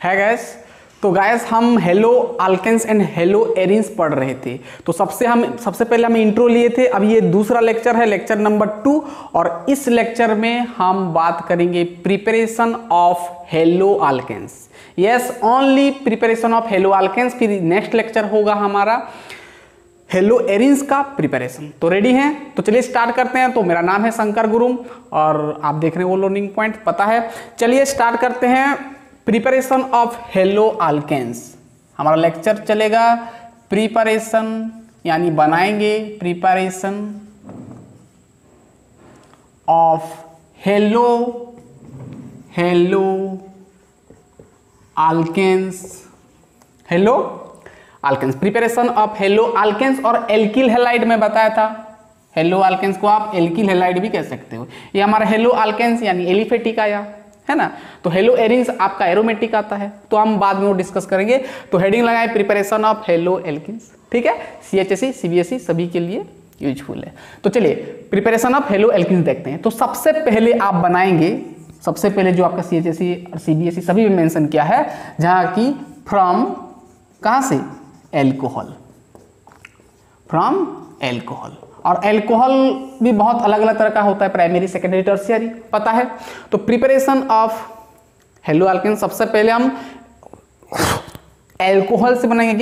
है गैस। तो गैस हम haloalkanes and haloarenes पढ़ रहे थे। तो सबसे पहले हम इंट्रो लिए थे। अब ये दूसरा लेक्चर है, लेक्चर नंबर 2, और इस लेक्चर में हम बात करेंगे preparation of haloalkanes. Yes, only preparation of haloalkanes. फिर नेक्स्ट लेक्चर होगा हमारा हेलो एरिन्स का प्रिपरेशन। तो रेडी हैं? तो चलिए स्टार्ट करते हैं। तो मेरा नाम है शंकर गुरुम और आप देख रहे हैं वो लर्निंग पॉइंट, पता है। चलिए स्टार्ट करते हैं प्रिपरेशन ऑफ हेलो अल्केन्स। हमारा लेक्चर चलेगा प्रिपरेशन यानी बनाएंगे, preparation of haloalkanes, haloalkanes, preparation of haloalkanes. और एल्किल हैलाइड में बताया था, हेलो अल्केन्स को आप एल्किल हैलाइड भी कह सकते हो। ये हमारा हेलो अल्केन्स यानी एलिफेटिक आया, है ना। तो हेलो एरिन्स आपका एरोमेटिक आता है, तो हम बाद में वो डिस्कस करेंगे। तो हेडिंग लगाए प्रिपरेशन ऑफ हेलो एल्केन्स, ठीक है। CHSE CBSE सभी के लिए यूजफुल है। तो चलिए प्रिपरेशन ऑफ हेलो एल्केन्स देखते हैं। तो सबसे पहले आप बनाएंगे, सबसे पहले जो आपका CHSE और CBSE सभी में मेंशन किया है, जहां की फ्रॉम, कहां से, एल्कोहल, फ्रॉम एल्कोहल। और एल्कोहल भी बहुत अलग अलग तरह का होता है, प्राइमरी, सेकेंडरी, टर्शियरी, पता है। तो प्रिपरेशन ऑफ हेलो अल्केन्स सबसे पहले हम एल्कोहल से बनाएंगे।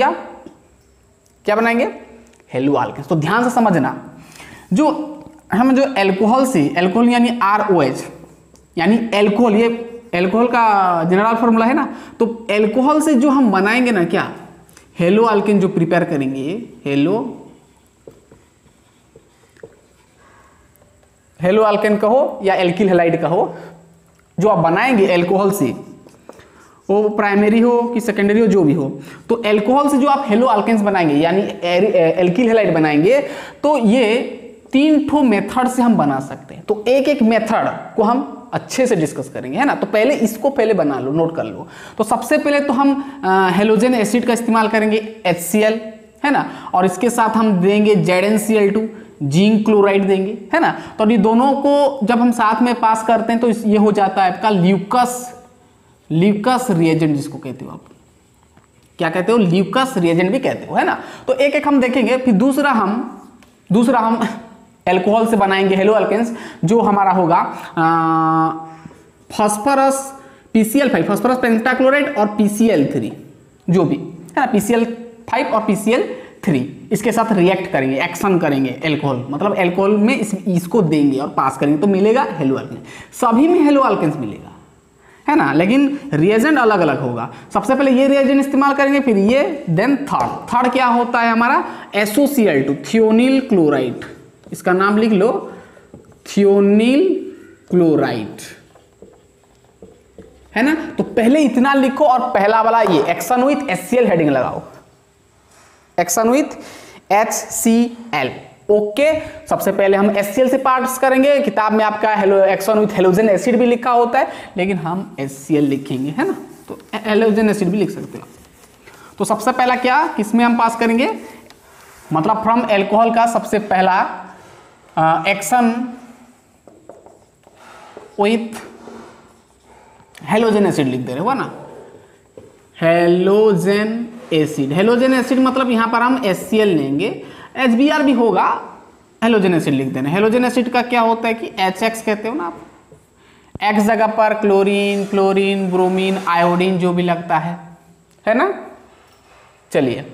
क्या बनाएंगे? Haloalkanes. तो ध्यान से समझना, जो एल्कोहल से, एल्कोहल यानी ROH यानी एल्कोहल, ये एल्कोहल का जनरल फॉर्मूला है ना। तो एल्कोहल से जो हम बनाएंगे ना, क्या, हेलो अल्केन जो प्रिपेयर करेंगे, हेलो अल्केन कहो या एल्किल हैलाइड कहो, जो आप बनाएंगे एल्कोहल से, वो प्राइमरी हो कि सेकेंडरी हो, जो भी हो, तो एल्कोहल से जो आप हेलो अल्केन्स बनाएंगे यानी एल्किल हैलाइड बनाएंगे, तो ये 3 ठो मेथड से हम बना सकते हैं। तो एक एक मेथड को हम अच्छे से डिस्कस करेंगे, है ना। तो पहले इसको पहले बना लो, नोट कर लो। तो सबसे पहले तो हम हेलोजन एसिड का इस्तेमाल करेंगे, HCl, है ना। और इसके साथ हम देंगे ZnCl2, जिंक क्लोराइड देंगे, है ना। तो ये दोनों को जब हम साथ में पास करते हैं तो ये हो जाता है आपका ल्यूकस रिएजेंट, जिसको कहते हो आप, क्या कहते हो, ल्यूकस रिएजेंट भी कहते हो, है ना। तो एक एक हम देखेंगे। फिर दूसरा हम एल्कोहल से बनाएंगे हेलो अल्केन्स, जो हमारा होगा फास्फोरस PCl5, फास्फोरस पेंटाक्लोराइड और PCl3, जो भी है ना, PCl5 और PCl3, इसके साथ रिएक्ट करेंगे, एक्शन करेंगे एल्कोहल, मतलब एल्कोहल में इसको देंगे और पास करेंगे, तो मिलेगा हेलो अल्केन्स। सभी में हेलो अल्केन्स मिलेगा, है ना, लेकिन रिएजेंट अलग अलग होगा। सबसे पहले ये रिएजेंट इस्तेमाल करेंगे, फिर ये, देन थर्ड क्या होता है हमारा, SOCl2, थियोनिल क्लोराइड, इसका नाम लिख लो, थियोनिल क्लोराइड, है ना। तो पहले इतना लिखो और पहला वाला ये एक्शन विथ HCl हेडिंग लगाओ, एक्शन विथ HCl, ओके। सबसे पहले हम HCl से पार्ट्स करेंगे। किताब में आपका एक्शन विथ हेलोजन एसिड भी लिखा होता है, लेकिन हम HCl लिखेंगे, है ना। तो हेलोजन एसिड भी लिख सकते हो। तो सबसे पहला क्या, किसमें हम पास करेंगे, मतलब फ्रॉम एल्कोहल का सबसे पहला एक्शन विथ हेलोजन एसिड लिख दे रहे हो ना, हेलोजन एसिड। हेलोजन एसिड मतलब यहां पर हम HCl लेंगे, HBr भी होगा, हेलोजन एसिड लिख देना। हेलोजन एसिड का क्या होता है कि HX कहते हो ना आप, X जगह पर क्लोरीन, ब्रोमीन, आयोडीन जो भी लगता है ना। चलिए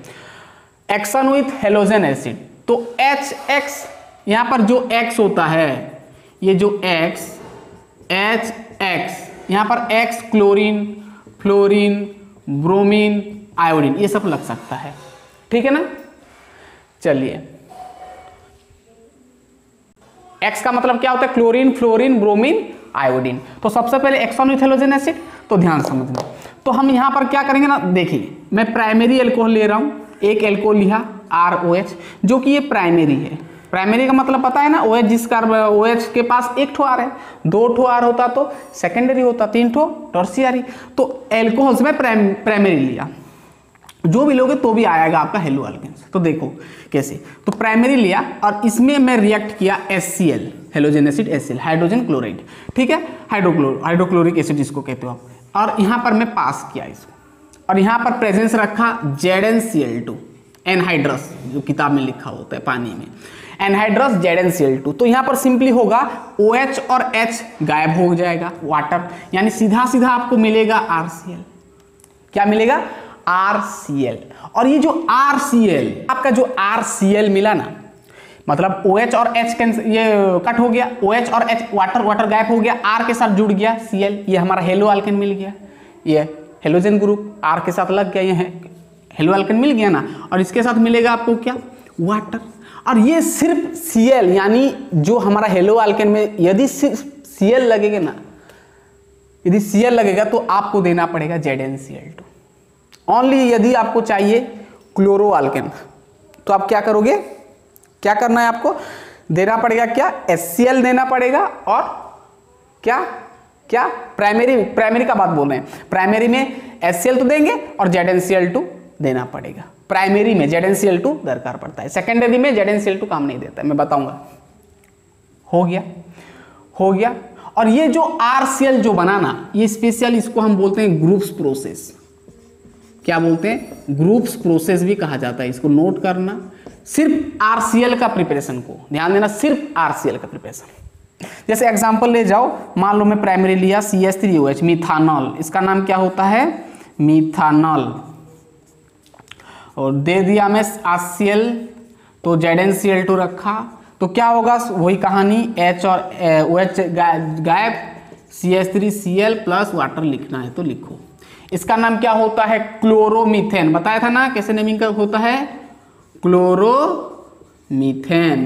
एक्शन विथ हेलोजन एसिड, तो HX, यहां पर जो X होता है, ये जो X, HX, यहां पर X chlorine, fluorine, bromine, iodine, ये सब लग सकता है, ठीक है ना। चलिए X का मतलब क्या होता है, क्लोरीन, फ्लोरीन, ब्रोमीन, आयोडीन। तो सबसे पहले एक्शन विथ हेलोजन एसिड, तो ध्यान समझना। तो हम यहां पर क्या करेंगे ना, देखिए मैं प्राइमरी एल्कोहल ले रहा हूं, एक एल्कोहल लिया ROH, जो कि ये प्राइमरी है। प्राइमरी का मतलब पता है ना, OH, जिसका OH के पास एक ठो R है, 2 ठो R होता तो सेकेंडरी होता, 3 ठो टर्शियरी। तो एल्कोहल से मैं प्राइमरी लिया, जो भी लोगे तो भी आएगा आपका हेलो अल्केन्स। तो देखो कैसे, तो प्राइमरी लिया और इसमें मैं रिएक्ट किया HCl, halogen acid HCl, hydrogen chloride, ठीक है, हाइड्रोक्लोरिक एसिड जिसको कहते हो आप, और यहाँ पर मैं पास किया इसको, और यहाँ पर प्रेजेंस रखा ZnCl2 एनहाइड्रस, जो किताब में लिखा होता है पानी में एनहाइड्रस ZnCl2। तो यहाँ पर सिंपली होगा OH और H गायब हो जाएगा वाटर, यानी सीधा सीधा आपको मिलेगा RCl। क्या मिलेगा? RCl। और ये जो RCl, आपका जो RCl मिला ना, मतलब OH और H ये कट हो गया, OH और H वाटर गायब हो गया, R के साथ जुड़ गया Cl, ये हमारा हेलो अल्केन मिल गया, ये हेलोजन ग्रुप R के साथ लग गया, ये हेलो अल्केन मिल गया ना। और इसके साथ मिलेगा आपको क्या? वाटर। और ये सिर्फ Cl, यानी जो हमारा हेलो अल्केन में यदि सिर्फ Cl लगेगा ना, यदि Cl लगेगा तो आपको देना पड़ेगा ZnCl2। ओनली यदि आपको चाहिए क्लोरो अल्केन तो आप क्या करोगे? क्या करना है आपको? देना पड़ेगा क्या? HCl देना पड़ेगा, और क्या प्राइमरी का बात बोल रहे हैं। प्राइमरी में HCl तो देंगे और ZnCl2 देना पड़ेगा। प्राइमरी में ZnCl2 दरकार पड़ता है, सेकेंडरी में ZnCl2 काम नहीं देता है, मैं बताऊंगा। हो गया। और ये जो RCl जो बनाना, ये स्पेशल इसको हम बोलते हैं ग्रुप्स प्रोसेस। क्या बोलते हैं? ग्रुप्स प्रोसेस भी कहा जाता है, इसको नोट करना। सिर्फ RCl का प्रिपरेशन को ध्यान देना, सिर्फ RCl का प्रिपरेशन। जैसे एग्जांपल ले जाओ, मान लो मैं प्राइमरी लिया CH3OH मिथानॉल, इसका नाम क्या होता है? मिथानॉल। और दे दिया मैं RCl, तो ZnCl2 रखा, तो क्या होगा? वही कहानी, H और OH गायब, CH3Cl प्लस वाटर लिखना है तो लिखो। इसका नाम क्या होता है? क्लोरोमीथेन। बताया था ना कैसे नेमिंग का होता है? क्लोरोमीथेन।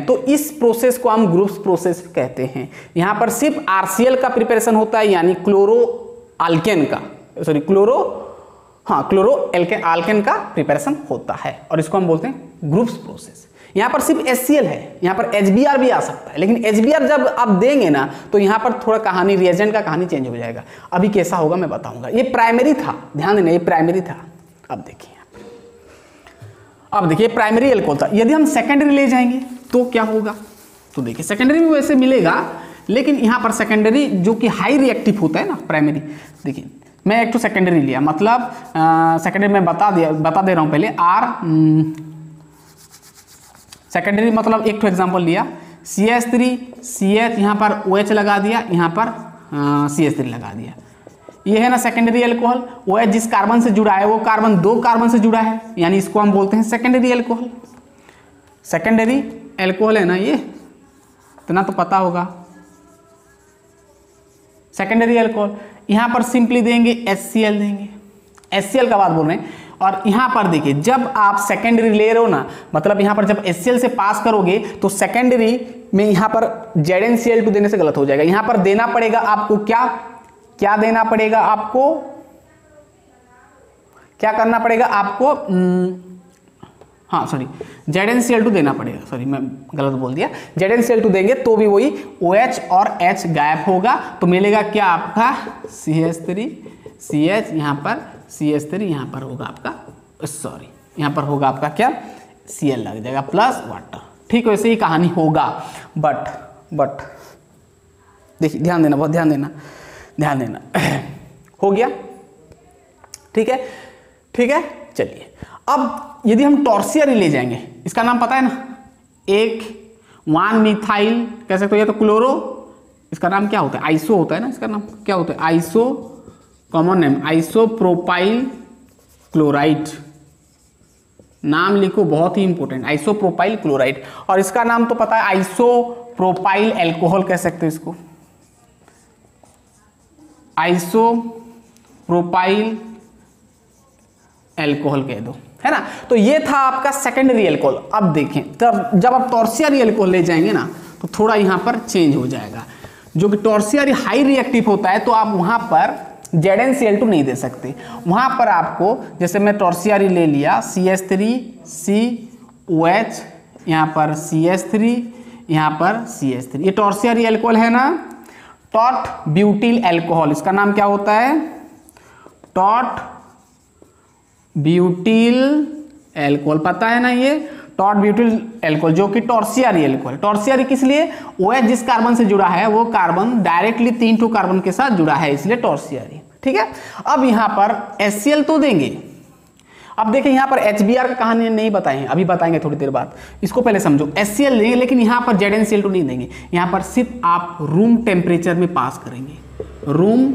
तो इस प्रोसेस को हम ग्रुप्स प्रोसेस कहते हैं। यहाँ पर सिर्फ RCl का प्रिपरेशन होता है, यानी क्लोरो अल्केन का प्रिपरेशन होता है, और इसको हम बोलते हैं ग्रुप्स प्रोसेस। यहाँ पर सिर्फ HCl है, यहाँ पर HBr भी आ सकता है, लेकिन HBr जब आप देंगे ना तो यहाँ पर थोड़ा कहानी, रिएजेंट का कहानी चेंज हो जाएगा। अभी कैसा होगा मैं बताऊंगा। ये प्राइमरी था, ध्यान देना, ये प्राइमरी था। अब देखिए प्राइमरी अल्कोहल था। यदि हम सेकेंडरी ले जाएंगे तो क्या होगा? तो देखिए सेकेंडरी में वैसे मिलेगा, लेकिन यहाँ पर सेकेंडरी जो कि हाई रिएक्टिव होता है ना, प्राइमरी। देखिए मैं एक तो सेकेंडरी लिया, मतलब सेकेंडरी में बता दे रहा हूँ पहले। सेकेंडरी मतलब एक तो एग्जांपल लिया, CH3CH, यहाँ पर OH लगा दिया, यहाँ पर CH3 लगा दिया। ये है ना सेकेंडरी अल्कोहल। OH जिस कार्बन से जुड़ा है वो कार्बन 2 कार्बन से जुड़ा है, यानी इसको हम बोलते हैं सेकेंडरी अल्कोहल। सेकेंडरी अल्कोहल है ना, ये इतना तो पता होगा, सेकेंडरी अल्कोहल। यहाँ पर सिंपली देंगे HCl देंगे, HCl का बात बोल रहे हैं। और यहाँ पर देखिए जब आप सेकेंडरी ले रहे हो ना, मतलब यहाँ पर जब HCl से पास करोगे तो सेकेंडरी में यहाँ पर ZnCl2 देने से गलत हो जाएगा। यहाँ पर देना पड़ेगा आपको क्या देना पड़ेगा आपको? क्या करना पड़ेगा आपको? ZnCl2 देना पड़ेगा। सॉरी मैं गलत बोल दिया। ZnCl2 देंगे तो भी वही OH और H गायब होगा, तो मिलेगा क्या आपका? CH3CH, यहाँ पर CH3, यहाँ पर होगा आपका, सॉरी यहाँ पर होगा आपका क्या? Cl लग जाएगा प्लस वाटर। ठीक, वैसे ही कहानी होगा। बट देखिए ध्यान देना, बहुत ध्यान देना। हो गया? ठीक है। चलिए अब यदि हम टॉर्सियरी ले जाएंगे, इसका नाम पता है ना, 1 मिथाइल कह सकते हो, या तो क्लोरो, इसका नाम क्या होता है? आइसो होता है ना, इसका नाम क्या होता है? Iso, common name isopropyl chloride. नाम लिखो, बहुत ही इंपॉर्टेंट, आइसोप्रोपाइल क्लोराइड। और इसका नाम तो पता है, आइसोप्रोपाइल अल्कोहल कह सकते हो इसको, आइसोप्रोपाइल अल्कोहल कह दो, है ना। तो ये था आपका सेकेंडरी अल्कोहल। अब देखें जब आप टॉर्सियरी अल्कोहल ले जाएंगे ना तो थोड़ा यहाँ पर चेंज हो जाएगा। जो कि टॉर्सियरी हाई रिएक्टिव होता है तो आप वहाँ पर ZnCl2 नहीं दे सकते। वहाँ पर आपको, जैसे मैं टॉर्सियरी ले लिया, CH3COH, यहाँ पर CH3, यहाँ पर CH3, ये टॉर्सियरी अल्कोहल है ना, टॉट ब्यूटिल अल्कोहल। इसका नाम क्या होता है? टॉट ब्यूटिल अल्कोहल, पता है ना ये टॉट ब्यूटिल अल्कोहल, जो कि टॉर्सियरी अल्कोहल। टॉर्सियरी किस लिए? OH जिस कार्बन से जुड़ा है वो कार्बन डायरेक्टली 3 कार्बन के साथ जुड़ा है, इसलिए टॉर्सियरी। ठीक है। अब यहाँ पर HCl तो देंगे। अब देखिए यहाँ पर HBr का कहानी नहीं बताए हैं, अभी बताएंगे थोड़ी देर बाद, इसको पहले समझो। HCl देंगे लेकिन यहाँ पर ZnCl2 नहीं देंगे, यहाँ पर सिर्फ आप रूम टेम्परेचर में पास करेंगे। रूम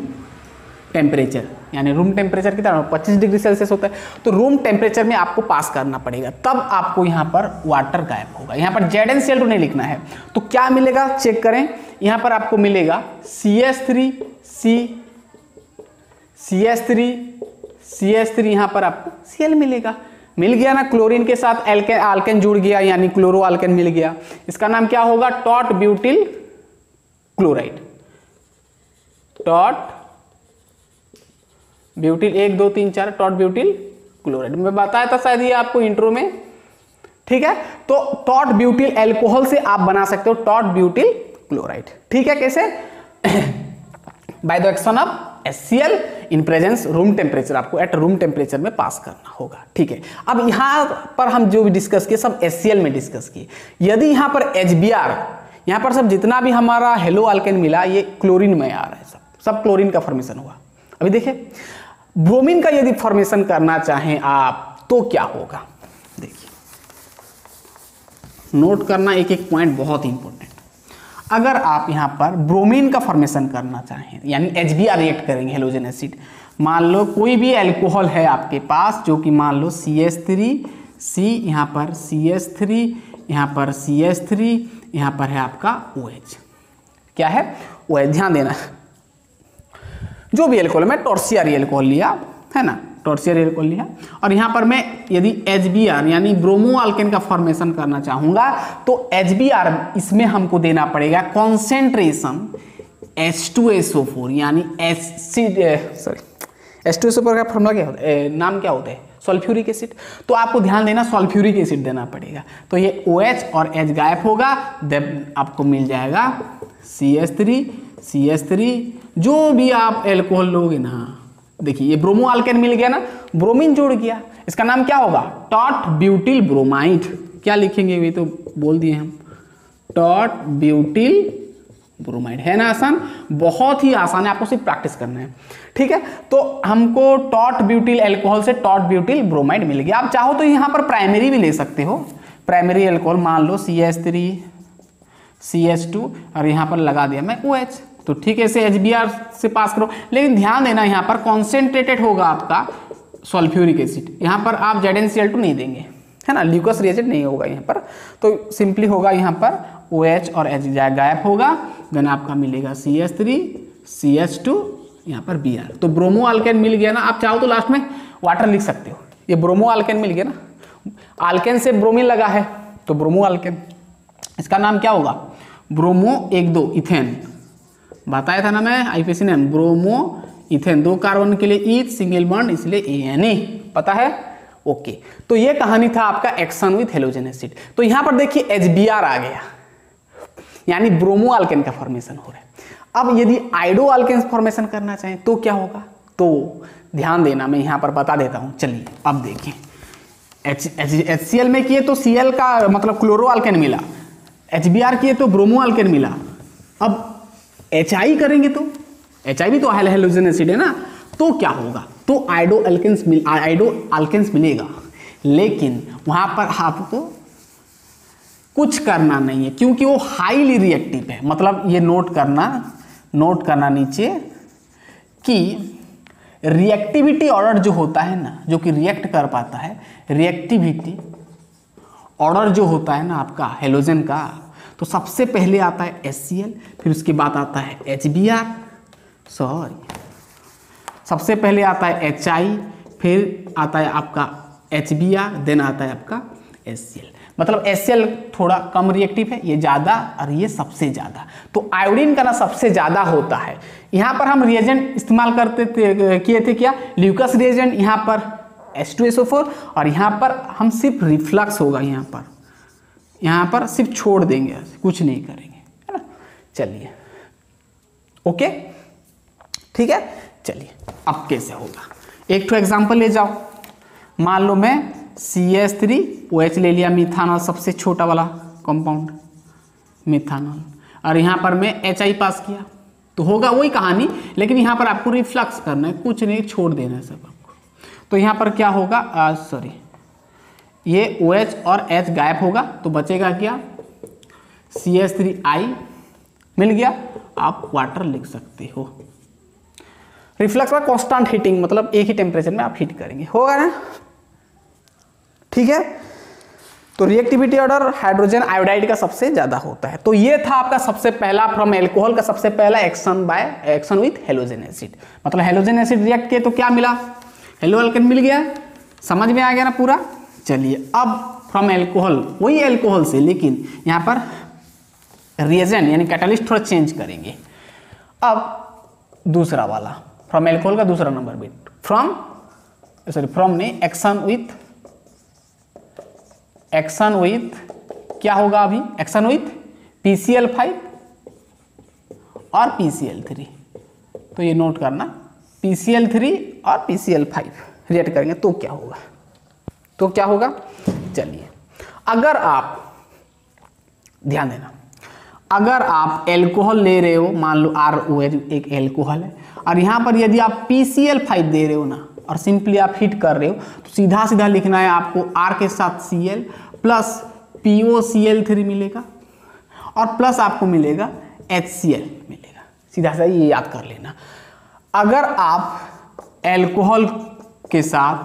टेम्परेचर यानी रूम टेम्परेचर कितना 25 डिग्री सेल्सियस होता है, तो रूम टेम्परेचर में आपको पास करना पड़ेगा, तब आपको यहाँ पर वाटर गायब होगा। यहाँ पर ZnCl2 नहीं लिखना है, तो क्या मिलेगा चेक करें। यहाँ पर आपको मिलेगा CH3 यहाँ पर आपको Cl मिलेगा। मिल गया ना, क्लोरीन के साथ आल्केन जुड़ गया यानी क्लोरो आल्केन मिल गया। इसका नाम क्या होगा, taught butyl chloride. Taught butyl 1 2 3 4 taught butyl chloride, मैं बताया था शायद ये आपको इंट्रो में, ठीक है। तो टॉट ब्यूटिल एल्कोहल से आप बना सकते हो टॉट ब्यूटिल क्लोराइड, ठीक है। कैसे, by the action of HCl in presence room temperature, आपको एट रूम टेम्परेचर में पास करना होगा, ठीक है। अब यहाँ पर हम जो भी डिस्कस किए सब HCl में डिस्कस किए। यदि यहाँ पर HBr, यहाँ पर सब जितना भी हमारा हेलो आल्केन मिला ये क्लोरीन में आ रहा है, सब क्लोरीन का फॉर्मेशन हुआ। अभी देखिए ब्रोमीन का यदि फॉर्मेशन करना चाहें आप तो क्या होगा, देखिए नोट करना एक एक पॉइंट बहुत इंपॉर्टेंट। अगर आप यहाँ पर ब्रोमीन का फॉर्मेशन करना चाहें यानी HBr रिएक्ट करेंगे हेलोजन एसिड, मान लो कोई भी अल्कोहल है आपके पास जो कि मान लो CH3C, यहाँ पर CH3, यहाँ पर CH3, यहाँ पर है आपका OH, क्या है OH, ध्यान देना। जो भी एल्कोहल मैं टॉर्सियरी एल्कोहल लिया है ना, टॉर्सियरी एल्कोहल लिया, और यहाँ पर मैं यदि HBr यानी ब्रोमो आल्केन का फॉर्मेशन करना चाहूँगा तो HBr इसमें हमको देना पड़ेगा कॉन्सेंट्रेशन H2SO4 यानी H2SO4 का फॉर्मूला क्या होता है, नाम क्या होता है, सल्फ्यूरिक एसिड। तो आपको ध्यान देना सल्फ्यूरिक एसिड देना पड़ेगा, तो ये OH और H गायब होगा, देन आपको मिल जाएगा CH3। जो भी आप एल्कोहल लोगे ना, देखिए ये ब्रोमो आल्केन मिल गया ना, ब्रोमीन जुड़ गया, इसका नाम क्या होगा, टॉट ब्यूटिल ब्रोमाइड। क्या लिखेंगे ये तो बोल दिए हम, टॉट ब्यूटिल ब्रोमाइड, है ना आसान, बहुत ही आसान है, आपको सिर्फ प्रैक्टिस करना है, ठीक है। तो हमको टॉट ब्यूटिल अल्कोहल से टॉट ब्यूटिल ब्रोमाइड मिल गया। आप चाहो तो यहाँ पर प्राइमरी भी ले सकते हो, प्राइमरी अल्कोहल मान लो CH3 CH2 और यहाँ पर लगा दिया मैं OH, तो ठीक है, इसे HBr से पास करो, लेकिन ध्यान देना यहाँ पर कॉन्सेंट्रेटेड होगा आपका सल्फ्यूरिक एसिड, यहाँ पर आप ZnCl2 नहीं देंगे, है ना, ल्यूकस रिएजेंट नहीं होगा यहाँ पर, तो सिंपली होगा यहाँ पर OH और H गायब होगा, देन आपका मिलेगा CH3 CH2 यहाँ पर Br। तो ब्रोमो आल्केन मिल गया ना, आप चाहो तो लास्ट में वाटर लिख सकते हो, ये ब्रोमो आल्केन मिल गया ना, आल्केन से ब्रोमीन लगा है तो ब्रोमो आल्केन, इसका नाम क्या होगा, ब्रोमो 1,2 इथेन, बताया था ना मैं IPAC ने, ब्रोमो इथेन, 2 कार्बन के लिए ईथ सिंगल बॉन्ड इसलिए ANA, पता है, ओके। तो ये कहानी था आपका एक्शन विथ हेलोजन एसिड। तो यहाँ पर देखिए HBr आ गया यानी ब्रोमो आल्केन का फॉर्मेशन हो रहा है। अब यदि आइडो आल्केन फॉर्मेशन करना चाहें तो क्या होगा, तो ध्यान देना, मैं यहाँ पर बता देता हूँ। चलिए अब देखिए, HCl में किए तो Cl का मतलब क्लोरो आल्केन मिला, HBr किए तो ब्रोमो आल्केन मिला, अब HI करेंगे तो HI भी तो हेलोजन एसिड है ना, तो क्या होगा, तो आइडो आल्केन्स मिलेगा, लेकिन वहाँ पर आपको कुछ करना नहीं है क्योंकि वो हाईली रिएक्टिव है। मतलब ये नोट करना नीचे कि रिएक्टिविटी ऑर्डर जो होता है ना, जो कि रिएक्ट कर पाता है, रिएक्टिविटी ऑर्डर जो होता है ना आपका हेलोजन का, तो सबसे पहले आता है HCl, फिर उसके बाद आता है HBr, सबसे पहले आता है HI, फिर आता है आपका HBr, देन आता है आपका HCl। मतलब HCl थोड़ा कम रिएक्टिव है, ये ज़्यादा और ये सबसे ज़्यादा, तो आयोडीन का ना सबसे ज़्यादा होता है। यहाँ पर हम रिएजेंट इस्तेमाल किए थे क्या, ल्यूकस रिएजेंट, यहाँ पर H2SO4, और यहाँ पर हम सिर्फ रिफ्लक्स होगा, यहाँ पर सिर्फ छोड़ देंगे, कुछ नहीं करेंगे, है ना। चलिए ओके, ठीक है। चलिए अब कैसे होगा, एक तो एग्जांपल ले जाओ। मान लो मैं CH3OH ले लिया, मिथानॉल सबसे छोटा वाला कंपाउंड मिथानॉल, और यहाँ पर मैं HI पास किया, तो होगा वही कहानी, लेकिन यहाँ पर आपको रिफ्लक्स करना है, कुछ नहीं छोड़ देना है सब आपको। तो यहाँ पर क्या होगा, सॉरी ये OH और H गायब होगा, तो बचेगा क्या, CH3I मिल गया, आप वाटर लिख सकते हो। रिफ्लक्स का कांस्टेंट हीटिंग मतलब एक ही टेम्परेचर में आप हीट करेंगे, होगा ना, ठीक है। तो रिएक्टिविटी ऑर्डर हाइड्रोजन आयोडाइड का सबसे ज्यादा होता है। तो ये था आपका सबसे पहला फ्रॉम एल्कोहल का सबसे पहला एक्शन विथ हेलोजन एसिड, मतलब हेलोजन एसिड रिएक्ट किए तो क्या मिला, हेलो अल्केन मिल गया। समझ में आ गया ना पूरा। चलिए अब फ्रॉम एल्कोहल, वही एल्कोहल से, लेकिन यहाँ पर रिएजेंट यानी कैटालिस्ट थोड़ा चेंज करेंगे। अब दूसरा वाला फ्रॉम एल्कोहल का दूसरा नंबर बिट, फ्रॉम नहीं, एक्शन विथ क्या होगा अभी, एक्शन विथ PCl5 और PCl3। तो ये नोट करना, PCl3 और PCl5 रिएक्ट करेंगे तो क्या होगा, तो क्या होगा। चलिए अगर आप ध्यान देना, अगर आप एल्कोहल ले रहे हो, मान लो ROH एक एल्कोहल है, और यहाँ पर यदि आप PCl5 दे रहे हो ना, और सिंपली आप हिट कर रहे हो, तो सीधा सीधा लिखना है आपको R के साथ Cl प्लस POCl3 मिलेगा, और प्लस आपको मिलेगा HCl मिलेगा। सीधा सीधा ये याद कर लेना। अगर आप एल्कोहल के साथ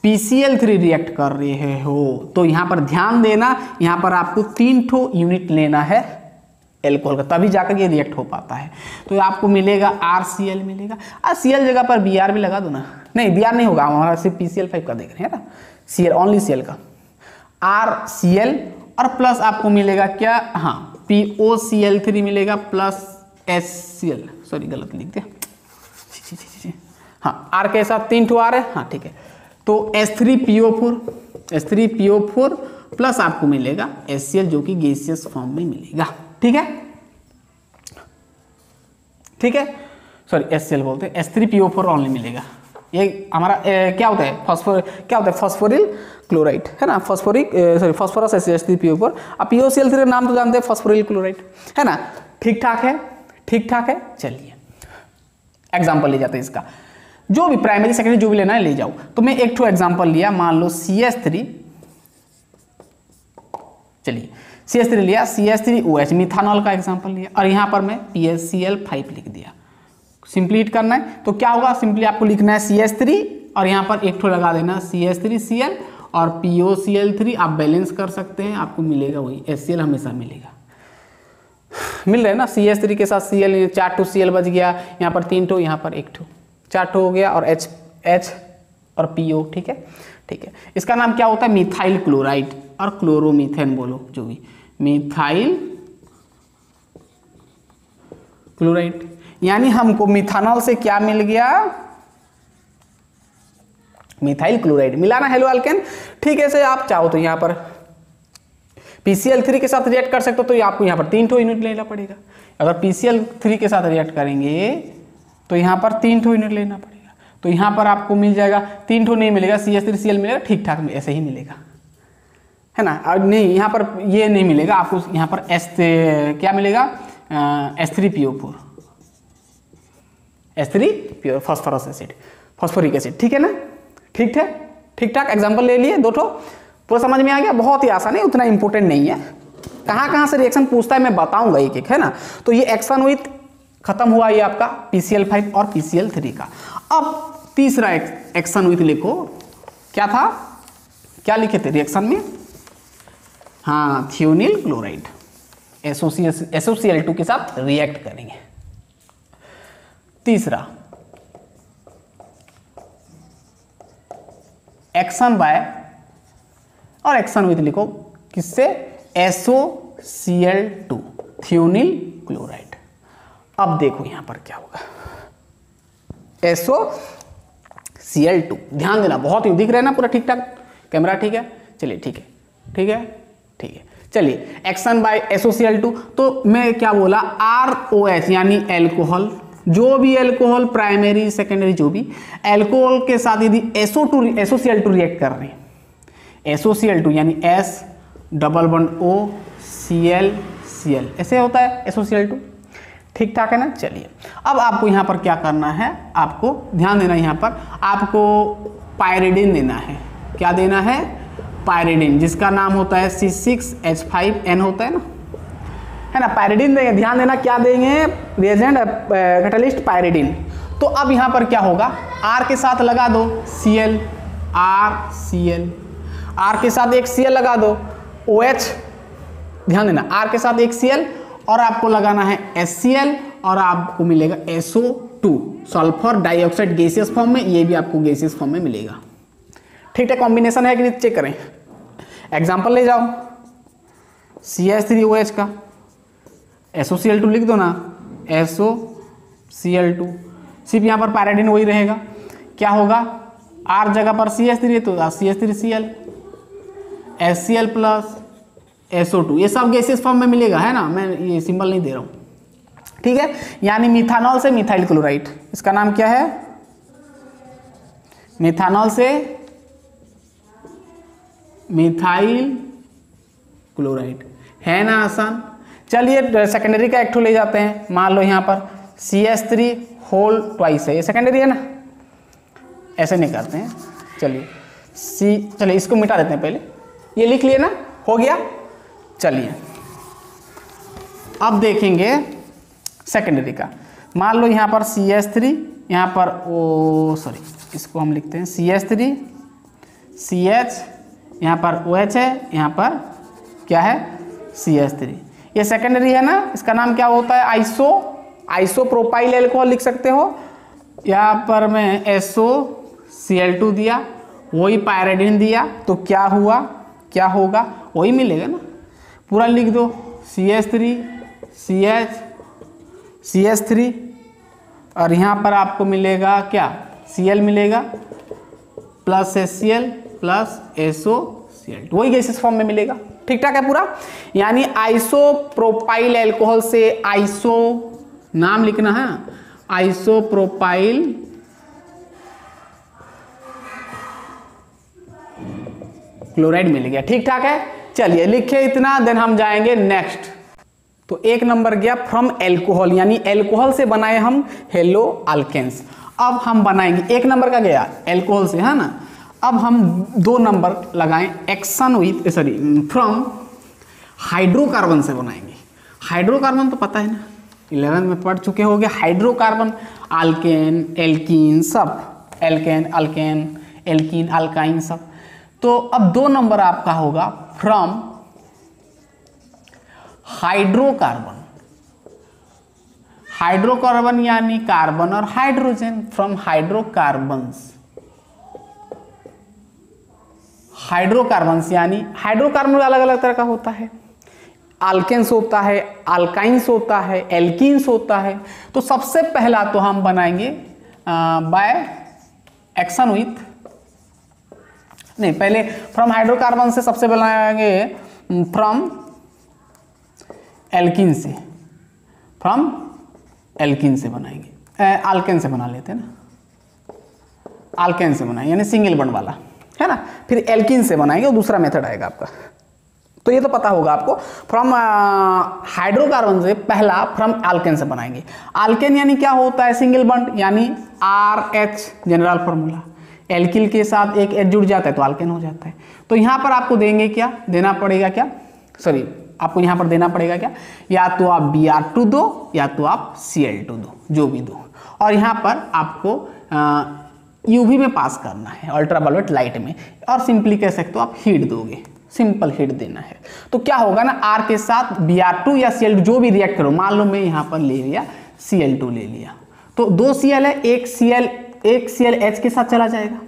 PCl3 रिएक्ट कर रहे हो तो यहाँ पर ध्यान देना, यहाँ पर आपको 3 ठो यूनिट लेना है एल्कोहल का, तभी जाकर ये रिएक्ट हो पाता है। तो आपको मिलेगा RCl मिलेगा, Cl जगह पर Br भी लगा दो ना, नहीं Br नहीं होगा, हमारा सिर्फ PCl5 का देख रहे हैं ना, Cl ओनली Cl का, RCl और प्लस आपको मिलेगा क्या, हाँ POCl3 मिलेगा प्लस HCl, सॉरी गलत लिख दिया, हाँ R के साथ 3 ठो R है, हाँ ठीक है। तो H3PO4 प्लस आपको मिलेगा HCl जो कि गैसियस फॉर्म में मिलेगा, ठीक है, ठीक है, सॉरी HCl बोलते हैं, H3PO4 ओनली मिलेगा। ये हमारा क्या होता है, फॉस्फोरिल क्लोराइड है ना, फॉस्फोरस H3PO4। अब POCl3 का नाम तो जानते हैं, फॉस्फोरिल क्लोराइड है ना, ठीक ठाक है, ठीक ठाक है। चलिए एग्जाम्पल ले जाते हैं इसका, जो भी प्राइमरी सेकेंडरी जो भी लेना है ले जाओ। तो मैं एक ठो एग्जाम्पल लिया, मान लो CH3, चलिए CH3 लिया, CH3OH मिथानॉल का एग्जाम्पल लिया, और यहाँ पर मैं PCl5 लिख दिया। सिंपली हिट करना है तो क्या होगा, सिंपली आपको लिखना है CH3 और यहाँ पर एक ठो लगा देना CH3Cl और POCl3, आप बैलेंस कर सकते हैं, आपको मिलेगा वही HCl हमेशा मिलेगा। मिल रहा है ना, CH3 के साथ Cl, 4 ठो Cl बच गया, यहाँ पर 3 ठो, यहाँ पर 1 ठो, 4 ठो हो गया, और H और PO, ठीक है, ठीक है। इसका नाम क्या होता है, मिथाइल क्लोराइड और क्लोरोमीथेन बोलो जो भी, मिथाइल क्लोराइड। यानी हमको मिथानॉल से क्या मिल गया, मिथाइल क्लोराइड मिला ना, हेलो अल्केन। ठीक है, से आप चाहो तो यहाँ पर PCl3 के साथ रिएक्ट कर सकते हो, तो आपको यहाँ पर 3 ठो यूनिट लेना पड़ेगा। अगर PCl3 के साथ रिएक्ट करेंगे तो यहाँ पर 3 ठो यूनिट लेना पड़ेगा, तो यहाँ पर आपको मिल जाएगा, 3 ठो नहीं मिलेगा, CH3Cl मिलेगा, ठीक ठाक ऐसे ही मिलेगा, है ना। और नहीं यहाँ पर ये नहीं मिलेगा आपको, यहाँ पर क्या मिलेगा, H3PO4, H3PO phosphorous acid, phosphoric acid, ठीक है ना, ठीक है, ठीक ठाक। एग्जाम्पल ले लिए 2 ठो, पूरा समझ में आ गया। बहुत ही आसान है, उतना इंपॉर्टेंट नहीं है, कहाँ कहाँ से रिएक्शन पूछता है मैं बताऊंगा एक एक, है ना। तो ये एक्शन विथ खत्म हुआ, ये आपका PCl5 और PCl3 का। अब तीसरा एक्शन विथ लिखो, क्या था, क्या लिखे थे रिएक्शन में, हाँ थियोनिल क्लोराइड SOCl2 के साथ रिएक्ट करेंगे। तीसरा एक्शन बाय और एक्शन विथ लिखो, किससे, SOCl2 थियोनिल क्लोराइड। अब देखो यहां पर क्या होगा, SOCl2, ध्यान देना, बहुत ही दिख रहा है ना पूरा ठीक ठाक, कैमरा ठीक है, चलिए ठीक है, ठीक है, ठीक है। चलिए एक्शन बाय SOCl2, तो मैं क्या बोला, ROH यानी एल्कोहल, जो भी एल्कोहल प्राइमरी सेकेंडरी जो भी एल्कोहल के साथ यदि SOCl2 रिएक्ट कर रहे हैं, SOCl2 यानी S double bond O Cl Cl, ऐसे होता है SOCl2, ठीक ठाक है ना। चलिए अब आपको यहाँ पर क्या करना है, आपको ध्यान देना, यहाँ पर आपको पायरिडिन देना है। क्या देना है? पायरिडिन, जिसका नाम होता है C6H5N होता है ना, पायरिडिन देंगे। ध्यान देना क्या देंगे, रिएजेंट कैटलिस्ट पायरिडिन। तो अब यहाँ पर क्या होगा, R के साथ लगा दो Cl, RCl, R के साथ एक Cl लगा दो, OH, ध्यान देना R के साथ एक Cl और आपको लगाना है HCl और आपको मिलेगा SO2, sulphur dioxide gaseous form में, ये भी आपको गैसियस फॉर्म में मिलेगा। ठीक है, कॉम्बिनेशन है कि नहीं चेक करें। एग्जांपल ले जाओ, CH3OH का SOCl2 लिख दो ना, SOCl2, सिर्फ यहाँ पर पायरिडिन वही रहेगा। क्या होगा, R जगह पर CH3 है तो CH3Cl, HCl प्लस SO2, ये सब गैसियस फॉर्म में मिलेगा, है ना, मैं ये सिंबल नहीं दे रहा हूँ। ठीक है, यानी मिथानॉल से मिथाइल क्लोराइड, इसका नाम क्या है, मिथानॉल से मिथाइल क्लोराइड, है ना आसान। चलिए सेकेंडरी का एक ठो ले जाते हैं। मान लो यहाँ पर CH3 होल ट्वाइस है, ये सेकेंडरी है ना, ऐसे नहीं करते हैं। चलिए इसको मिटा देते हैं, पहले ये लिख लिए ना, हो गया। चलिए अब देखेंगे सेकेंडरी का। मान लो यहाँ पर CH3, यहाँ पर इसको हम लिखते हैं CH3 CH, यहाँ पर OH है, यहाँ पर क्या है CH3, ये सेकेंडरी है ना। इसका नाम क्या होता है, आइसोप्रोपाइल एल्कोहल लिख सकते हो। यहाँ पर मैं SOCl2 दिया, वही पायरिडिन दिया, तो क्या हुआ, क्या होगा, वही मिलेगा ना। पूरा लिख दो, CH3 CH CH3 और यहाँ पर आपको मिलेगा क्या, Cl मिलेगा प्लस HCl प्लस SOCl2, वही गैसियस फॉर्म में मिलेगा। ठीक ठाक है पूरा। यानी आइसोप्रोपाइल एल्कोहल से आइसो, नाम लिखना है, आइसोप्रोपाइल क्लोराइड मिल गया। ठीक ठाक है, चलिए लिखे इतना, देन हम जाएंगे नेक्स्ट। तो एक नंबर गया फ्रॉम एल्कोहल, यानी एल्कोहल से बनाए हम हेलो अल्केन्स। अब हम बनाएंगे, एक नंबर का गया एल्कोहल से, है ना। अब हम 2 नंबर लगाएं एक्शन विथ फ्रॉम हाइड्रोकार्बन से बनाएंगे। हाइड्रोकार्बन तो पता है ना, 11 में पढ़ चुके होंगे। हाइड्रोकार्बन अल्केन एल्कीन सब, एल्केन अल्केन एल्कीन अल्काइन सब। तो अब 2 नंबर आपका होगा फ्रॉम हाइड्रोकार्बन। हाइड्रोकार्बन यानी कार्बन और हाइड्रोजन, फ्रॉम हाइड्रोकार्बन्स। हाइड्रोकार्बन्स यानी हाइड्रोकार्बन अलग अलग तरह का होता है, अल्केन्स होता है, अल्काइंस होता है, एल्कीन्स होता है। तो सबसे पहला तो हम बनाएंगे बाय एक्शन विथ, नहीं पहले फ्रॉम हाइड्रोकार्बन से सबसे बनाएंगे फ्रॉम एल्कीन से, फ्रॉम एल्कीन से बनाएंगे, अल्केन से बना लेते हैं ना, अल्केन से बनाएंगे यानी सिंगल बॉन्ड वाला, है ना। फिर एल्कीन से बनाएंगे, वो दूसरा मेथड आएगा आपका। तो ये तो पता होगा आपको, फ्रॉम हाइड्रोकार्बन से पहला फ्रॉम अल्केन से बनाएंगे। अल्केन यानी क्या होता है, सिंगल बॉन्ड, यानी RH जनरल फॉर्मूला, एल्किल के साथ एक H जुड़ जाता है तो अल्केन हो जाता है। तो यहाँ पर आपको देंगे क्या, देना पड़ेगा क्या, आपको यहाँ पर देना पड़ेगा क्या, या तो आप Br2 दो या तो आप Cl2 दो, जो भी दो। और यहाँ पर आपको UV में पास करना है, अल्ट्रावायलेट लाइट में, और सिंपली कह सकते हो आप हीट दोगे, सिंपल हीट देना है। तो क्या होगा ना, R के साथ Br2 या Cl2 जो भी रिएक्ट करो, मान लो मैं यहाँ पर ले लिया Cl2 ले लिया, तो 2 Cl है, एक Cl H के साथ चला जाएगा।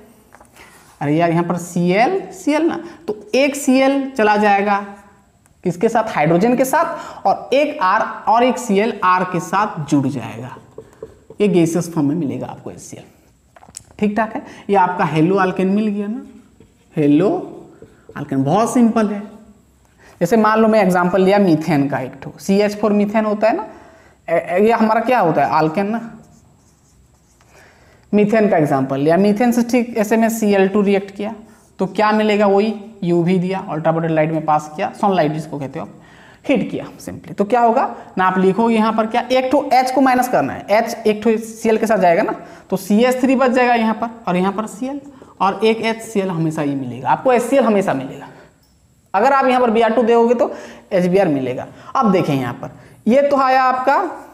अरे यार यहाँ पर Cl ना, तो एक Cl चला जाएगा किसके साथ, हाइड्रोजन के साथ, और एक R और एक Cl R के साथ जुड़ जाएगा, ये गैसियस फॉर्म में मिलेगा आपको HCl। ठीक ठाक है, ये आपका हेलो अल्केन मिल गया ना, हेलो अल्केन बहुत सिंपल है। जैसे मान लो मैं एग्जांपल लिया मीथेन का, एक ठो CH4 मीथेन होता है ना, ये हमारा क्या होता है, अल्केन ना। मीथेन का एग्जांपल लिया, मीथेन से ठीक ऐसे में Cl2 रिएक्ट किया तो क्या मिलेगा, वही UV दिया, अल्ट्रावायलेट लाइट में पास किया, सनलाइट जिसको कहते हो आप, हिट किया सिंपली। तो क्या होगा ना, आप लिखोगे यहाँ पर क्या, एक तो H को माइनस करना है, H एक तो Cl के साथ जाएगा ना, तो CH3 बच जाएगा यहाँ पर, और यहाँ पर Cl, और एक HCl हमेशा ही मिलेगा आपको, HCl हमेशा मिलेगा। अगर आप यहाँ पर Br2 दोगे तो HBr मिलेगा। अब देखें यहाँ पर, ये तो आया आपका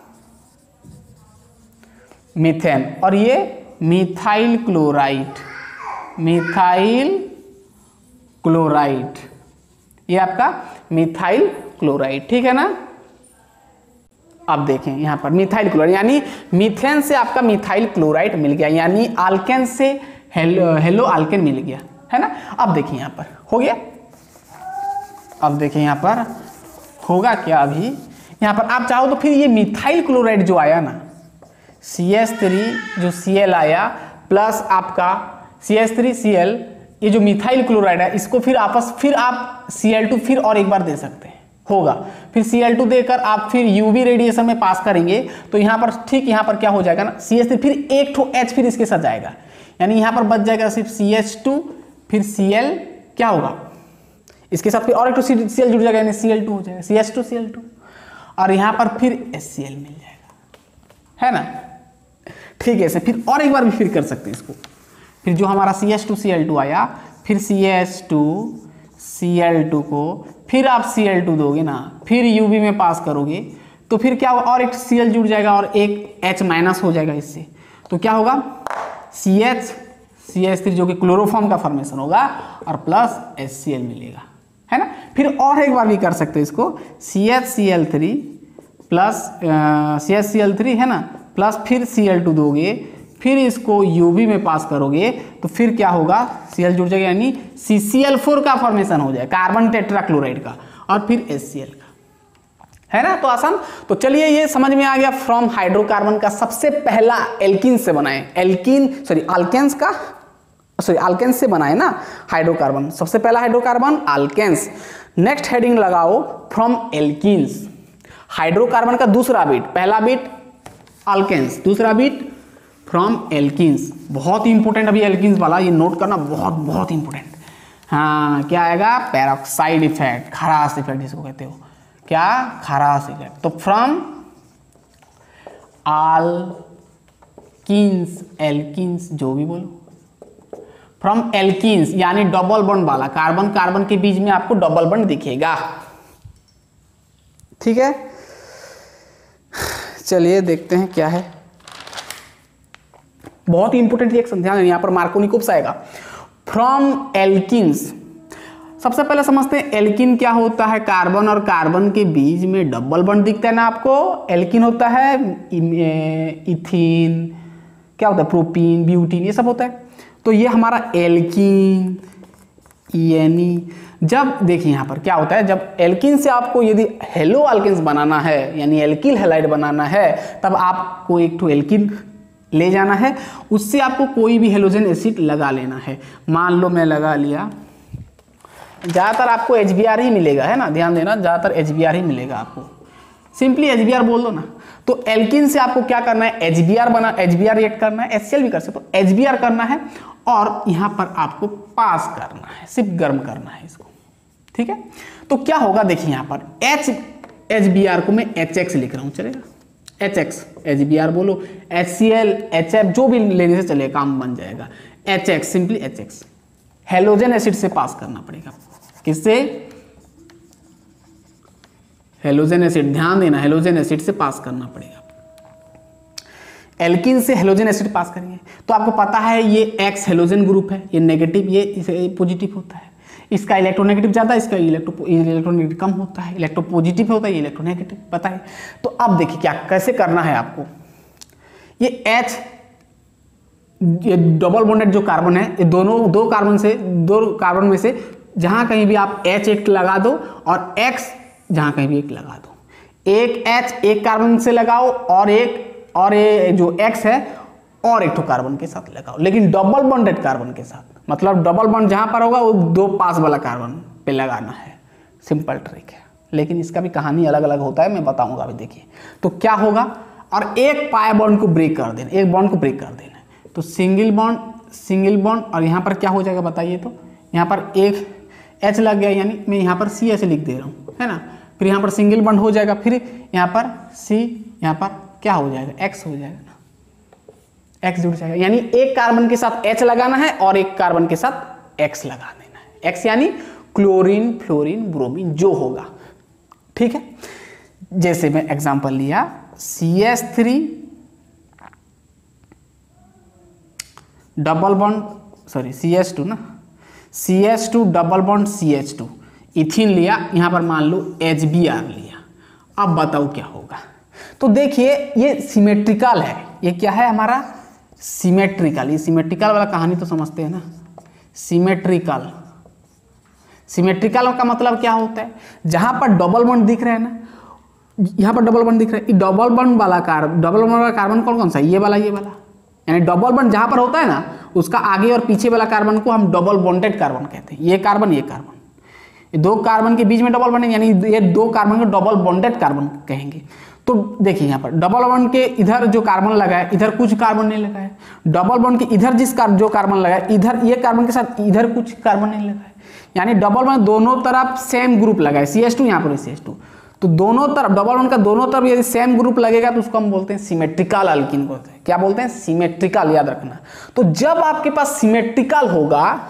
मीथेन, और ये मिथाइल क्लोराइड, मिथाइल क्लोराइड, ये आपका मिथाइल क्लोराइड, ठीक है ना। अब देखें यहाँ पर मिथाइल क्लोराइड, यानी मीथेन से आपका मिथाइल क्लोराइड मिल गया, यानी आल्केन से हेलो आल्केन मिल गया, है ना। अब देखिए यहाँ पर हो गया। अब देखिए यहाँ पर होगा क्या, अभी यहाँ पर आप चाहो तो फिर ये मिथाइल क्लोराइड जो आया ना, CH3 जो Cl आया प्लस आपका CH3Cl, ये जो मिथाइल क्लोराइड है, इसको फिर आप Cl2 फिर और एक बार दे सकते हैं, होगा। फिर Cl2 देकर आप फिर UV रेडिएशन में पास करेंगे, तो यहाँ पर ठीक यहाँ पर क्या हो जाएगा ना, CH3 फिर एक ठो H फिर इसके साथ जाएगा, यानी यहाँ पर बच जाएगा सिर्फ CH2 फिर Cl, क्या होगा इसके साथ फिर और एक तो Cl जुड़ जाएगा, यानी Cl2 हो जाएगा, CH2Cl2, और यहाँ पर फिर HCl मिल जाएगा, है ना। ठीक है, ऐसे फिर और एक बार भी फिर कर सकते हैं इसको। फिर जो हमारा CH2Cl2 आया, फिर CH2Cl2 को फिर आप Cl2 दोगे ना, फिर UV में पास करोगे, तो फिर क्या होगा, और एक Cl जुड़ जाएगा और एक H माइनस हो जाएगा इससे, तो क्या होगा CH3 जो कि क्लोरोफॉर्म का फॉर्मेशन होगा, और प्लस HCl मिलेगा, है ना। फिर और एक बार भी कर सकते हो इसको, CHCl3 प्लस CHCl3 है ना, प्लस फिर Cl2 दोगे, फिर इसको UV में पास करोगे, तो फिर क्या होगा, Cl जुड़ जाएगा, यानी CCl4 का फॉर्मेशन हो जाएगा, कार्बन टेट्राक्लोराइड का, और फिर HCl का, है ना। तो आसान। तो चलिए ये समझ में आ गया, फ्रॉम हाइड्रोकार्बन का सबसे पहला एल्कीन से बनाए, आल्केन्स से बनाए ना हाइड्रोकार्बन, सबसे पहला हाइड्रोकार्बन आल्केन्स। नेक्स्ट हेडिंग लगाओ फ्रॉम एल्कीन्स, हाइड्रोकार्बन का दूसरा बीट, पहला बीट आल्केन्स, दूसरा बीट फ्रॉम एल्कीन्स। बहुत ही इंपॉर्टेंट अभी एल्कीन्स वाला, ये नोट करना बहुत इंपॉर्टेंट। हाँ, क्या आएगा, पेरोक्साइड इफेक्ट, खरास इफेक्ट जिसको कहते हो, क्या, खरास इफेक्ट। तो फ्रॉम आल्कीन्स, एल्कीन्स जो भी बोलो, फ्रॉम एल्कीन्स यानी डबल बॉन्ड वाला, कार्बन कार्बन के बीच में आपको डबल बॉन्ड दिखेगा, ठीक है। चलिए देखते हैं क्या है, बहुत ही इंपॉर्टेंट रिएक्शन, ध्यान देना, यहाँ पर मार्कोनिकोप्स आएगा। फ्रॉम एल्कीन्स, सबसे पहले समझते हैं एल्कीन क्या होता है। कार्बन और कार्बन के बीच में डबल बॉन्ड दिखता है ना आपको, एल्कीन होता है। इथीन क्या होता है, प्रोपीन, ब्यूटीन, ये सब होता है। तो ये हमारा एल्कीन, यानी जब देखिए यहाँ पर क्या होता है, जब एल्कीन से आपको यदि हेलो आल्केन्स बनाना है, यानी एल्किल हैलाइड बनाना है, तब आपको एक तो एल्कीन ले जाना है, उससे आपको कोई भी हेलोजन एसिड लगा लेना है। मान लो मैं लगा लिया, ज़्यादातर आपको HBr ही मिलेगा, है ना, ध्यान देना, ज़्यादातर HBr ही मिलेगा आपको, सिंपली HBr बोल दो ना। तो एल्कीन से आपको क्या करना है, HBr रिएक्ट करना है, HCl भी कर सकते हो, HBr करना है, और यहाँ पर आपको पास करना है, सिर्फ गर्म करना है इसको, ठीक है। तो क्या होगा, देखिए यहाँ पर HBr को मैं HX लिख रहा हूँ, चलेगा, HX, HBr बोलो, HCl, HF जो भी लेने से चलेगा, काम बन जाएगा। HX, simply HX, halogen acid से पास करना पड़ेगा, किससे, हेलोजन एसिड, ध्यान देना, हेलोजन एसिड से पास करना पड़ेगा। एल्कीन से हेलोजन एसिड पास करेंगे, तो आपको पता है ये X हेलोजन ग्रुप है, ये नेगेटिव, ये पॉजिटिव होता है, इसका इलेक्ट्रोनेगेटिव ज़्यादा, इसका इलेक्ट्रोनेगेटिव कम होता है, इलेक्ट्रोपॉजिटिव होता है, ये इलेक्ट्रोनेगेटिव, पता है। तो अब देखिए क्या कैसे करना है आपको, ये ये डबल बॉन्डेड जो कार्बन है, ये दो कार्बन में से जहाँ कहीं भी आप H एक लगा दो, और X जहाँ कहीं भी एक लगा दो, एक H एक कार्बन से लगाओ, और ये जो X है और एक तो कार्बन के साथ लगाओ, लेकिन डबल बॉन्डेड कार्बन के साथ, मतलब डबल बॉन्ड जहां पर होगा वो दो पास वाला कार्बन पे लगाना है, सिंपल ट्रिक है, लेकिन इसका भी कहानी अलग अलग होता है, मैं बताऊंगा अभी। देखिए तो क्या होगा, और एक पाई बॉन्ड को ब्रेक कर देना, एक बॉन्ड को ब्रेक कर देना, तो सिंगल बॉन्ड, और यहाँ पर क्या हो जाएगा बताइए, तो यहाँ पर एक H लग गया, यानी मैं यहाँ पर CH लिख दे रहा हूँ, है ना, फिर यहाँ पर सिंगल बॉन्ड हो जाएगा, फिर यहाँ पर C, यहाँ पर क्या हो जाएगा, X हो जाएगा ना, X जुड़ जाएगा। यानी एक कार्बन के साथ H लगाना है और एक कार्बन के साथ X लगा देना है। X यानी क्लोरीन, फ्लोरीन, ब्रोमीन जो होगा, ठीक है। जैसे मैं एग्जांपल लिया CH3 double bond, sorry CH2 ना, CH2 डबल बॉन्ड CH2, इथिन लिया, यहाँ पर मान लो HBr लिया। अब बताओ क्या होगा। तो देखिए ये सिमेट्रिकल है, ये क्या है हमारा सिमेट्रिकल। ये सिमेट्रिकल वाला कहानी तो समझते हैं ना, सिमेट्रिकल। सिमेट्रिकल का मतलब क्या होता है, जहां पर डबल बॉन्ड दिख रहा है ना, यहाँ पर डबल बॉन्ड दिख रहा है, डबल बॉन्ड वाला कार्बन कौन कौन सा, ये वाला, ये वाला। यानी डबल बॉन्ड जहां पर होता है ना, उसका आगे और पीछे वाला कार्बन को हम डबल बॉन्डेड कार्बन कहते हैं। ये कार्बन, ये कार्बन, ये दो कार्बन के बीच में डबल बॉन्ड, यानी ये दो कार्बन को डबल बॉन्डेड कार्बन कहेंगे। तो देखिए यहाँ पर डबल बॉन्ड के इधर जो कार्बन लगा है, इधर कुछ कार्बन नहीं लगा है। डबल बॉन्ड के इधर जो कार्बन लगा है, इधर ये कार्बन के साथ इधर कुछ कार्बन नहीं लगा है। यानी डबल बॉन्ड दोनों तरफ सेम ग्रुप लगा है, CH2 यहाँ पर CH2, तो दोनों तरफ डबल बॉन्ड का दोनों तरफ यदि सेम ग्रुप लगेगा तो उसको हम बोलते हैं सिमेट्रिकल अल्कीन बोलते हैं। क्या बोलते हैं, सिमेट्रिकल, याद रखना। तो जब आपके पास सिमेट्रिकल होगा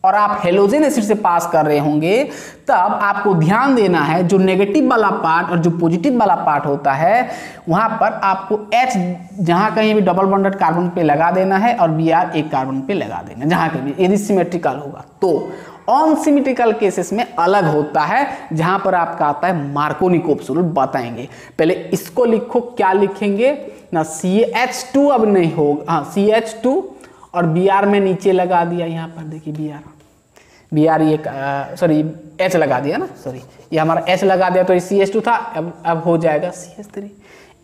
और आप हेलोजन एसिड से पास कर रहे होंगे, तब आपको ध्यान देना है जो नेगेटिव वाला पार्ट और जो पॉजिटिव वाला पार्ट होता है, वहां पर आपको H जहां कहीं भी डबल बॉन्डेड कार्बन पे लगा देना है और Br एक कार्बन पे लगा देना, जहां कहीं भी, यदि सिमेट्रिकल होगा। तो ऑन सिमेट्रिकल केसेस में अलग होता है, जहां पर आपका आता है मार्कोनिकोव्स रूल, बताएंगे। पहले इसको लिखो, क्या लिखेंगे ना, CH2 अब नहीं होगा, हाँ CH2 और Br में नीचे लगा दिया, यहाँ पर देखिए Br ये सॉरी H लगा दिया ना, सॉरी ये हमारा H लगा दिया, तो ये CH2 था, अब हो जाएगा CH3,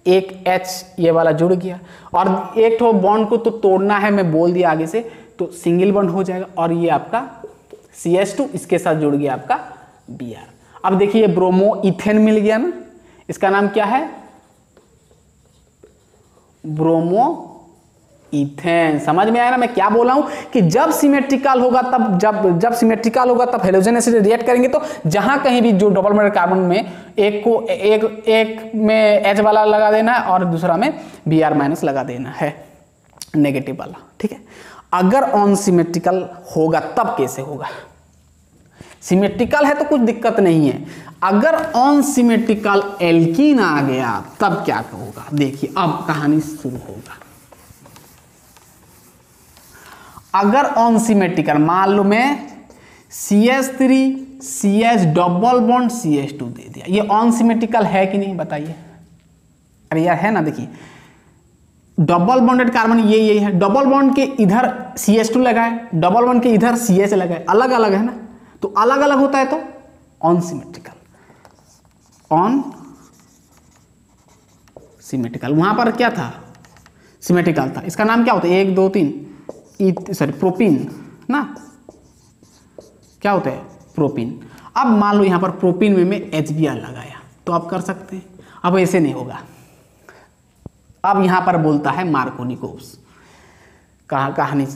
एक H ये वाला जुड़ गया। और एक तो बॉन्ड को तो तोड़ना है, मैं बोल दिया आगे से, तो सिंगल बॉन्ड हो जाएगा और ये आपका CH2 इसके साथ जुड़ गया आपका Br। अब देखिए ब्रोमो इथेन मिल गया ना, इसका नाम क्या है, ब्रोमो इथेन। समझ में आया ना मैं क्या बोला हूं, कि जब सिमेट्रिकल होगा तब जब सिमेट्रिकल होगा तब हेलोजन एसिड रिएक्ट करेंगे, तो जहां कहीं भी जो डबल बॉन्डेड कार्बन में एक में H वाला लगा देना है और दूसरा में Br माइनस लगा देना है, नेगेटिव वाला, ठीक है। अगर ऑन सिमेट्रिकल होगा तब कैसे होगा, सिमेट्रिकल है तो कुछ दिक्कत नहीं है। अगर ऑन सिमेट्रिकल एल्कीन आ गया तब क्या होगा, देखिए अब कहानी शुरू होगा। अगर ऑन सिमेट्रिकल, मान लो मैं CH3 CH double bond CH2 दे दिया, ये ऑन सिमेट्रिकल है कि नहीं बताइए। अरे यार है ना, देखिए डबल बॉन्डेड कार्बन ये है, डबल बॉन्ड के इधर CH2 लगा है, डबल बॉन्ड के इधर CH लगा है, अलग अलग है ना, तो अलग अलग होता है तो ऑन सिमेट्रिकल, ऑन सिमेट्रिकल। वहां पर क्या था, सिमेट्रिकल था, इसका नाम क्या होता है, 1 2 3 सॉरी प्रोपीन ना, क्या होता है प्रोपीन। अब मान लो यहां पर प्रोपीन में मैं HBr लगाया, तो आप कर सकते हैं। अब ऐसे नहीं होगा, अब यहां पर बोलता है मार्कोनिकोव्स, कहानी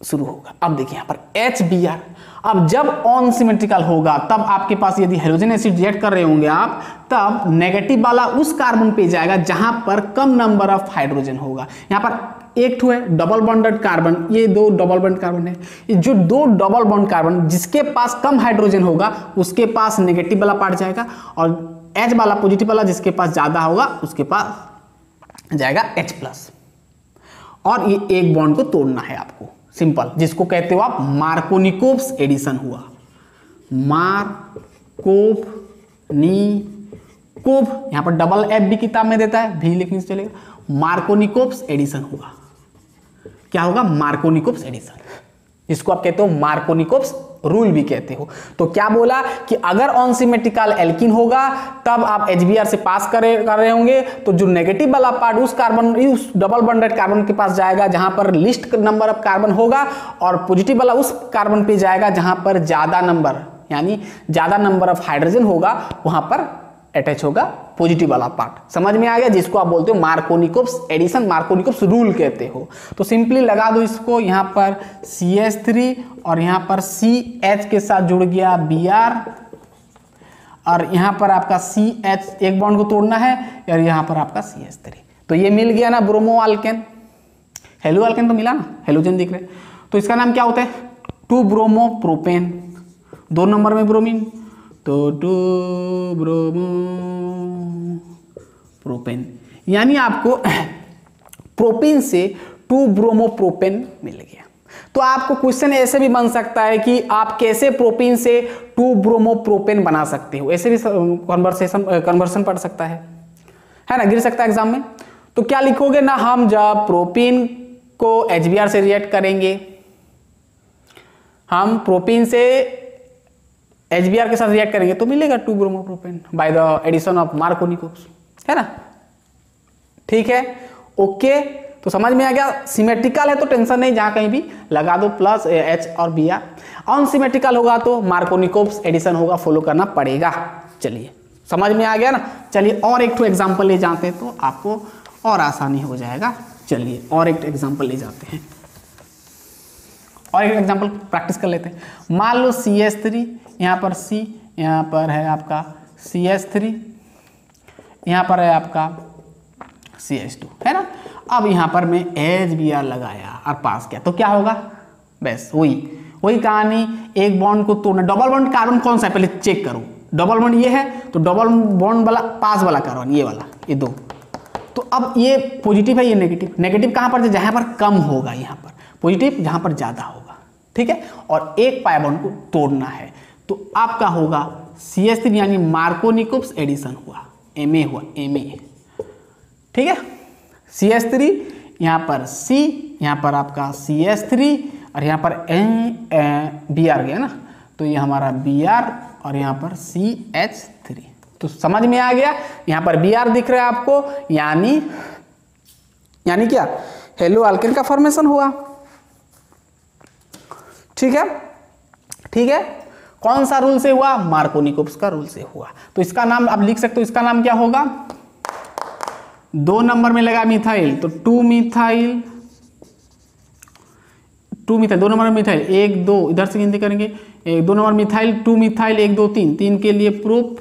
शुरू होगा। अब देखिए यहां पर HBr, अब जब ऑन सिमेट्रिकल होगा तब आपके पास यदि हेलोजन एसिड रिएक्ट कर रहे होंगे आप, तब नेगेटिव वाला उस कार्बन पे जाएगा जहां पर कम नंबर ऑफ हाइड्रोजन होगा। यहां पर एक ठो है डबल बॉन्डेड कार्बन, ये 2 डबल बॉन्ड कार्बन है, ये जो 2 डबल बॉन्ड कार्बन जिसके पास कम हाइड्रोजन होगा उसके पास नेगेटिव वाला पार्ट जाएगा, और H वाला पॉजिटिव वाला जिसके पास ज्यादा होगा उसके पास जाएगा H+। और ये एक बॉन्ड को तोड़ना है आपको, सिंपल, जिसको कहते हो आप मार्कोनिकोव्स एडिशन हुआ, मार्कोनिकोव, यहां पर डबल F भी किताब में देता है, भी लिखने से चलेगा, मार्कोनिकोव्स एडिशन हुआ। क्या होगा, मार्कोनिकोव्स एडिशन, जिसको आप कहते हो मार्कोनिकोव्स रूल भी कहते हो। तो क्या बोला कि अगर ऑन सिमेट्रिकल एल्कीन होगा तब आप HBr से पास कर रहे होंगे, तो जो नेगेटिव वाला पार्ट उस डबल बॉन्डेड कार्बन के पास जाएगा जहां पर लिस्ट नंबर ऑफ कार्बन होगा, और पॉजिटिव वाला उस कार्बन पे जाएगा जहां पर ज्यादा नंबर, यानी ज्यादा नंबर ऑफ हाइड्रोजन होगा, वहां पर अटैच होगा पॉजिटिव वाला पार्ट। समझ में आ गया, जिसको आप बोलते हो मार्कोनिकोव्स एडिशन, मार्कोनिकोव्स रूल कहते हो। तो सिंपली लगा दो इसको, यहां पर CH3 और यहां पर CH के साथ जुड़ गया Br, और यहाँ पर आपका CH एक बॉन्ड को तोड़ना है और यहाँ पर आपका CH3। तो ये मिल गया ना ब्रोमो अल्केन। हेलो अल्केन तो मिला ना, हेलोजन दिख रहे। तो इसका नाम क्या होता है? 2 ब्रोमो प्रोपेन। 2 नंबर में ब्रोमीन, तो 2 ब्रोमो प्रोपेन, यानी आपको प्रोपेन से 2 ब्रोमो प्रोपेन मिल गया। तो आपको क्वेश्चन ऐसे भी बन सकता है कि आप कैसे प्रोपेन से 2 ब्रोमो प्रोपेन बना सकते हो, ऐसे भी कन्वर्सन पढ़ सकता है ना, गिर सकता है एग्जाम में। तो क्या लिखोगे ना, हम जब प्रोपेन को HBr से रिएक्ट करेंगे, हम प्रोपेन से HBr के साथ रिएक्ट करेंगे तो मिलेगा 2 bromopropane by the addition of Markovnikov's, है ना। ठीक है, ओके। तो समझ में आ गया। सिमेट्रिकल है तो टेंशन नहीं, जहां कहीं भी लगा दो प्लस H और Br। अनसिमेट्रिकल होगा तो मार्कोनिकोव्स एडिशन होगा, फॉलो करना पड़ेगा। चलिए समझ में आ गया ना। चलिए और एक एग्जांपल ले जाते हैं तो आपको और आसानी हो जाएगा। चलिए और एक एग्जांपल ले जाते हैं, और एक एग्जांपल प्रैक्टिस कर लेते हैं। मान लो CH3, यहाँ पर C, यहाँ पर है आपका CH3, यहाँ पर है आपका CH2, है ना। अब यहाँ पर मैं HBr लगाया और पास किया तो क्या होगा? बस वही कहानी, एक बॉन्ड को तोड़ना। डबल बॉन्ड कार्बन कौन सा है पहले चेक करो। डबल बॉन्ड ये है तो डबल बॉन्ड वाला पास वाला कार्बन, ये वाला, ये 2। तो अब ये पॉजिटिव है, ये नेगेटिव। नेगेटिव कहाँ पर? जहाँ पर कम होगा, यहाँ पर पॉजिटिव जहाँ पर ज़्यादा होगा, ठीक है। और एक पाई बॉन्ड को तोड़ना है तो आपका होगा CH3, यानी मार्कोनिकोव्स एडिशन हुआ, Ma हुआ, Ma, ठीक है। CH3, यहाँ पर C, यहाँ पर आपका CH3 और यहाँ पर Br गया ना, तो ये हमारा Br और यहाँ पर CH3। तो समझ में आ गया। यहाँ पर Br दिख रहा है आपको, यानी क्या? हेलो अल्केन का फॉर्मेशन हुआ, ठीक है। ठीक है, कौन सा रूल से हुआ? मार्कोनिकोव्स का रूल से हुआ। तो इसका नाम आप लिख सकते हो, इसका नाम क्या होगा? 2 नंबर में लगा मिथाइल, तो 2 मिथाइल, 2 नंबर में मिथाइल, 1 2 इधर से गिनती करेंगे, 2 नंबर मिथाइल, 2 मिथाइल, 1 2 3, 3 के लिए प्रोप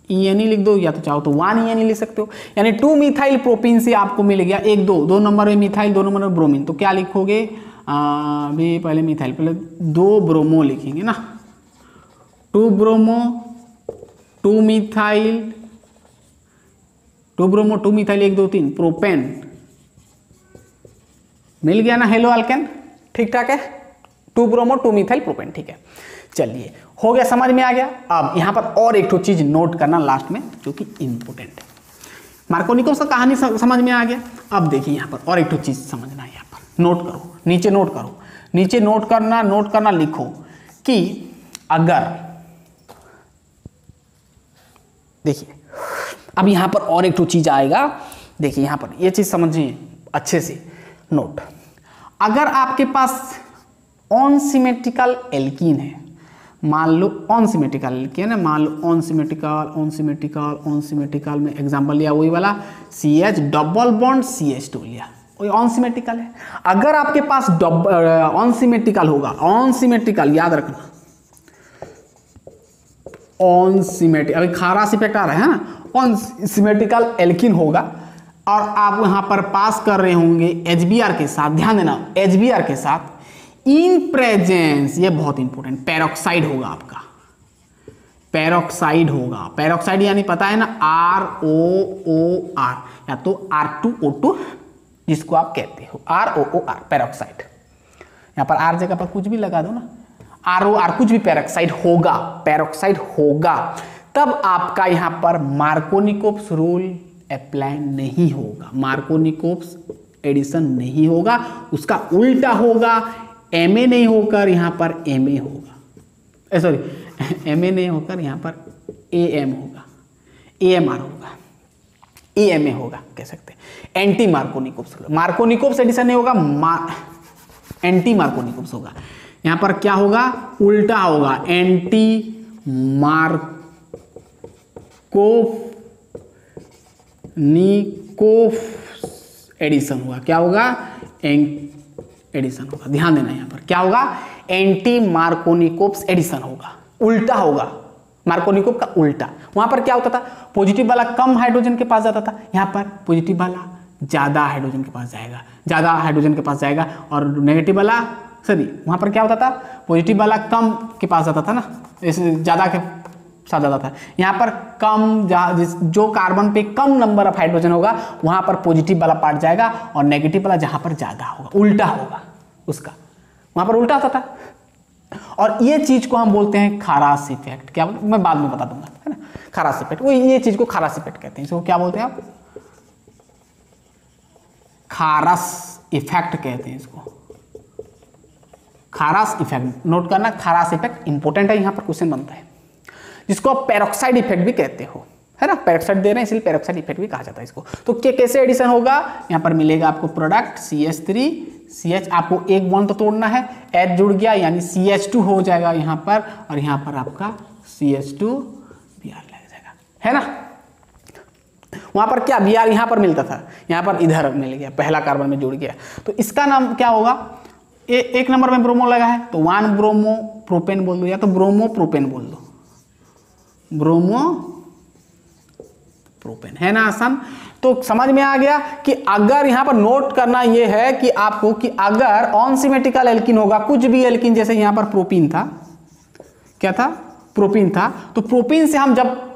ENE लिख दो, या तो चाहो तो 1 ENE लिख सकते हो। यानी 2 मिथाइल प्रोपीन से आपको मिल गया 1 2 नंबर में मिथाइल, 2 नंबर में ब्रोमीन। तो क्या लिखोगे? अभी पहले मिथाइल, पहले 2 ब्रोमो लिखेंगे ना, 2 bromo, 2 methyl, 2 bromo, 2 methyl, 1 2 3 propane, मिल गया ना हेलो अल्केन। ठीक ठाक है, 2 ब्रोमो 2 मिथाइल प्रोपेन, ठीक है। चलिए हो गया, समझ में आ गया। अब यहाँ पर और एक चीज नोट करना लास्ट में, जो कि इंपोर्टेंट है। मार्कोनिकोव्स का कहानी समझ में आ गया। अब देखिए यहाँ पर और एक चीज समझना है, यहाँ पर नोट करो, नीचे नोट करो, नीचे नोट करना, लिखो कि अगर, देखिए अब यहाँ पर और एक चीज आएगा। देखिए यहाँ पर ये चीज समझिए अच्छे से, नोट। अगर आपके पास अनसिमेट्रिकल एल्कीन है, मान लो अनसिमेट्रिकल एल्कीन है, मान लो अनसिमेट्रिकल में एग्जांपल लिया वही वाला CH डबल बॉन्ड CH2 लिया, वही अनसिमेट्रिकल है। अगर आपके पास अनसिमेट्रिकल होगा, अनसिमेट्रिकल याद रखना, अनसिमेट्रिकल, अभी खारास इफेक्ट आ रहा है ना, अनसिमेट्रिकल एल्कीन होगा और आप यहाँ पर पास कर रहे होंगे HBr के साथ, ध्यान देना HBr के साथ इन प्रेजेंस, ये बहुत इंपॉर्टेंट, पेरोक्साइड होगा आपका, पेरोक्साइड होगा। पेरोक्साइड यानी पता है ना ROOR, या तो R2O2 जिसको आप कहते हो, ROOR पेरोक्साइड। यहाँ पर R जगह पर कुछ भी लगा दो ना, ROR कुछ भी, पेरोक्साइड होगा, तब आपका यहाँ पर मार्कोनिकोव्स रूल अप्लाई नहीं होगा, मार्कोनिकोव्स एडिशन नहीं होगा, उसका उल्टा होगा, Ma नहीं होकर यहाँ पर Ma होगा, सॉरी Ma नहीं होकर यहाँ पर AM होगा, AMR होगा, AMA होगा कह सकते हैं, एंटी मार्कोनिकोव्स। मार्कोनिकोव्स एडिशन नहीं होगा, एंटी मार्कोनिकोव्स होगा। यहाँ पर क्या होगा? उल्टा होगा, एंटी मार्कोनिकोव्स एडिशन होगा। क्या होगा? एडिशन होगा। ध्यान देना यहाँ पर क्या होगा? एंटी मार्कोनिकोव्स एडिशन होगा, उल्टा होगा, मार्कोनिकोव का उल्टा। वहां पर क्या होता था, पॉजिटिव वाला कम हाइड्रोजन के पास जाता था, यहाँ पर पॉजिटिव वाला ज़्यादा हाइड्रोजन के पास जाएगा, ज़्यादा हाइड्रोजन के पास जाएगा। और नेगेटिव वाला वहाँ पर क्या होता था, पॉजिटिव वाला कम के पास जाता था ना, ज़्यादा के साथ जाता था। यहाँ पर कम, जो कार्बन पे कम नंबर ऑफ हाइड्रोजन होगा वहाँ पर पॉजिटिव वाला पार्ट जाएगा, और नेगेटिव वाला जहाँ पर ज़्यादा होगा, उल्टा होगा उसका, वहाँ पर उल्टा होता था। और ये चीज़ को हम बोलते हैं खारास इफेक्ट। क्या बोलते, मैं बाद में बता दूंगा, है ना। खारास इफेक्ट, वो ये चीज़ को खारास इफेक्ट कहते हैं। इसको क्या बोलते हैं आप, खारास इफेक्ट कहते हैं इसको, खारास इफेक्ट। नोट करना, खारास इफेक्ट इंपॉर्टेंट है, यहाँ पर क्वेश्चन बनता है। जिसको आप पेरोक्साइड इफेक्ट भी कहते हो, है ना, पेरोक्साइड दे रहे हैं इसलिए पेरोक्साइड इफेक्ट भी कहा जाता है इसको। तो कैसे एडिशन होगा, यहाँ पर मिलेगा आपको प्रोडक्ट CH3CH, आपको एक बॉन्ड तो तोड़ना है, H जुड़ गया यानी CH2 हो जाएगा यहाँ पर, और यहाँ पर आपका CH2 Br लग जाएगा, है ना। वहाँ पर क्या Br यहाँ पर मिलता था, यहाँ पर इधर मिल गया, पहला कार्बन में जुड़ गया। तो इसका नाम क्या होगा, एक नंबर में ब्रोमो लगा है तो 1 ब्रोमो प्रोपेन बोल दो, या तो ब्रोमो प्रोपेन बोल दो, ब्रोमो प्रोपेन, है ना आसान। तो समझ में आ गया कि अगर यहां पर नोट करना यह है कि आपको, कि अगर ऑन सिमेट्रिकल एल्किन होगा, कुछ भी एल्किन, जैसे यहां पर प्रोपीन था, क्या था, प्रोपीन था, तो प्रोपीन से हम जब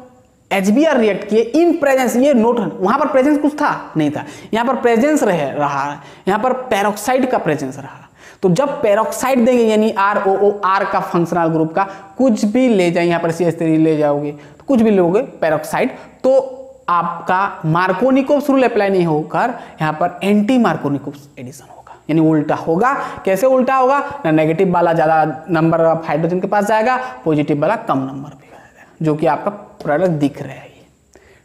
HBr रिएक्ट किए इन प्रेजेंस, ये नोट, वहां पर प्रेजेंस कुछ था नहीं था, यहां पर प्रेजेंस रहा, यहां पर पेरोक्साइड का प्रेजेंस रहा। तो जब पेरोक्साइड देंगे यानी ROOR का फंक्शनल ग्रुप का कुछ भी ले जाए, यहाँ पर CH3 ले जाओगे तो कुछ भी लोगे पेरोक्साइड, तो आपका मार्कोनिकोव रूल अप्लाई नहीं होकर यहाँ पर एंटी मार्कोनिकोव एडिशन होगा, यानी उल्टा होगा। कैसे उल्टा होगा, ना नेगेटिव वाला ज़्यादा नंबर ऑफ हाइड्रोजन के पास जाएगा, पॉजिटिव वाला कम नंबर पे जाएगा, जो कि आपका प्रोडक्ट दिख रहा है,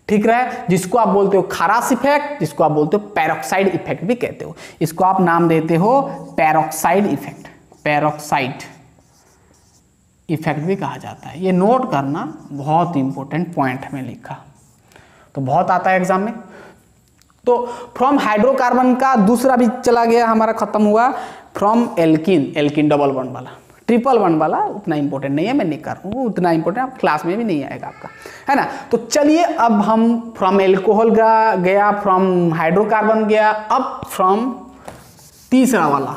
ठीक है। जिसको आप बोलते हो खारास इफेक्ट, जिसको आप बोलते हो पेरोक्साइड इफेक्ट भी कहते हो। इसको आप नाम देते हो पेरोक्साइड इफेक्ट, पेरोक्साइड इफेक्ट भी कहा जाता है। ये नोट करना, बहुत इंपॉर्टेंट पॉइंट हमें लिखा, तो बहुत आता है एग्जाम में। तो फ्रॉम हाइड्रोकार्बन का दूसरा भी चला गया, हमारा खत्म हुआ। From alkene, alkene double bond वाला, ट्रिपल बॉन्ड वाला उतना इंपॉर्टेंट नहीं है, मैं नहीं कर रहा हूँ उतना इंपॉर्टेंट, आप क्लास में भी नहीं आएगा आपका, है ना। तो चलिए अब हम फ्रॉम एल्कोहल गया, फ्रॉम हाइड्रोकार्बन गया, अब फ्रॉम तीसरा वाला,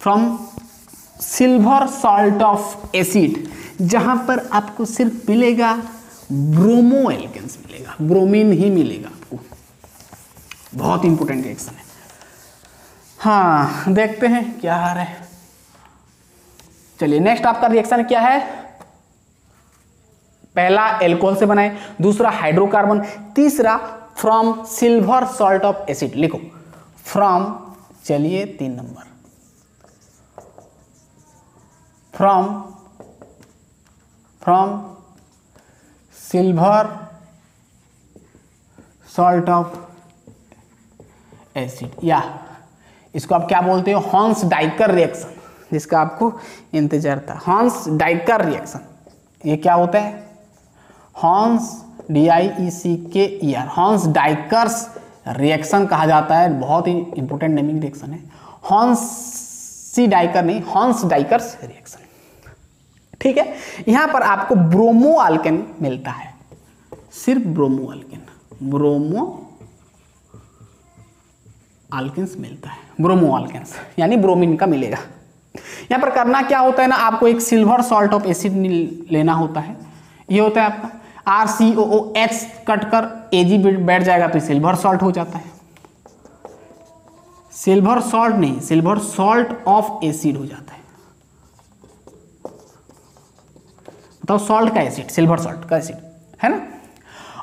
from silver salt of acid, जहां पर आपको सिर्फ मिलेगा ब्रोमो एल्केन्स मिलेगा, ब्रोमीन ही मिलेगा आपको। बहुत इंपॉर्टेंट रिएक्शन है। हाँ देखते हैं क्या आ रहा है। चलिए नेक्स्ट आपका रिएक्शन क्या है, पहला एल्कोहल से बनाए, दूसरा हाइड्रोकार्बन, तीसरा from silver salt of acid. लिखो फ्रॉम, चलिए 3 number, from silver salt of acid, या इसको आप क्या बोलते हो, हॉन्स डाइकर रिएक्शन, जिसका आपको इंतजार था, हॉन्स डाइकर रिएक्शन। ये क्या होता है, हॉन्स DIECKER, हॉन्स डाइकर्स रिएक्शन कहा जाता है। बहुत ही इंपॉर्टेंट नेमिंग रिएक्शन है, हॉन्स डाइकर नहीं, हॉन्स डाइकर्स रिएक्शन, ठीक है। यहां पर आपको ब्रोमो अल्केन मिलता है, सिर्फ ब्रोमो अल्केन, ब्रोमो अल्केन्स मिलता है, ब्रोमो अल्केन्स यानी ब्रोमीन का मिलेगा। यहाँ पर करना क्या होता है ना, आपको एक सिल्वर सॉल्ट ऑफ एसिड लेना होता है। ये होता है आपका RCOOH कट कर Ag बैठ जाएगा तो सिल्वर सॉल्ट हो जाता है। सिल्वर सॉल्ट नहीं, सिल्वर सॉल्ट ऑफ एसिड हो जाता है। बताओ, सॉल्ट का एसिड, सिल्वर सॉल्ट का एसिड, है ना।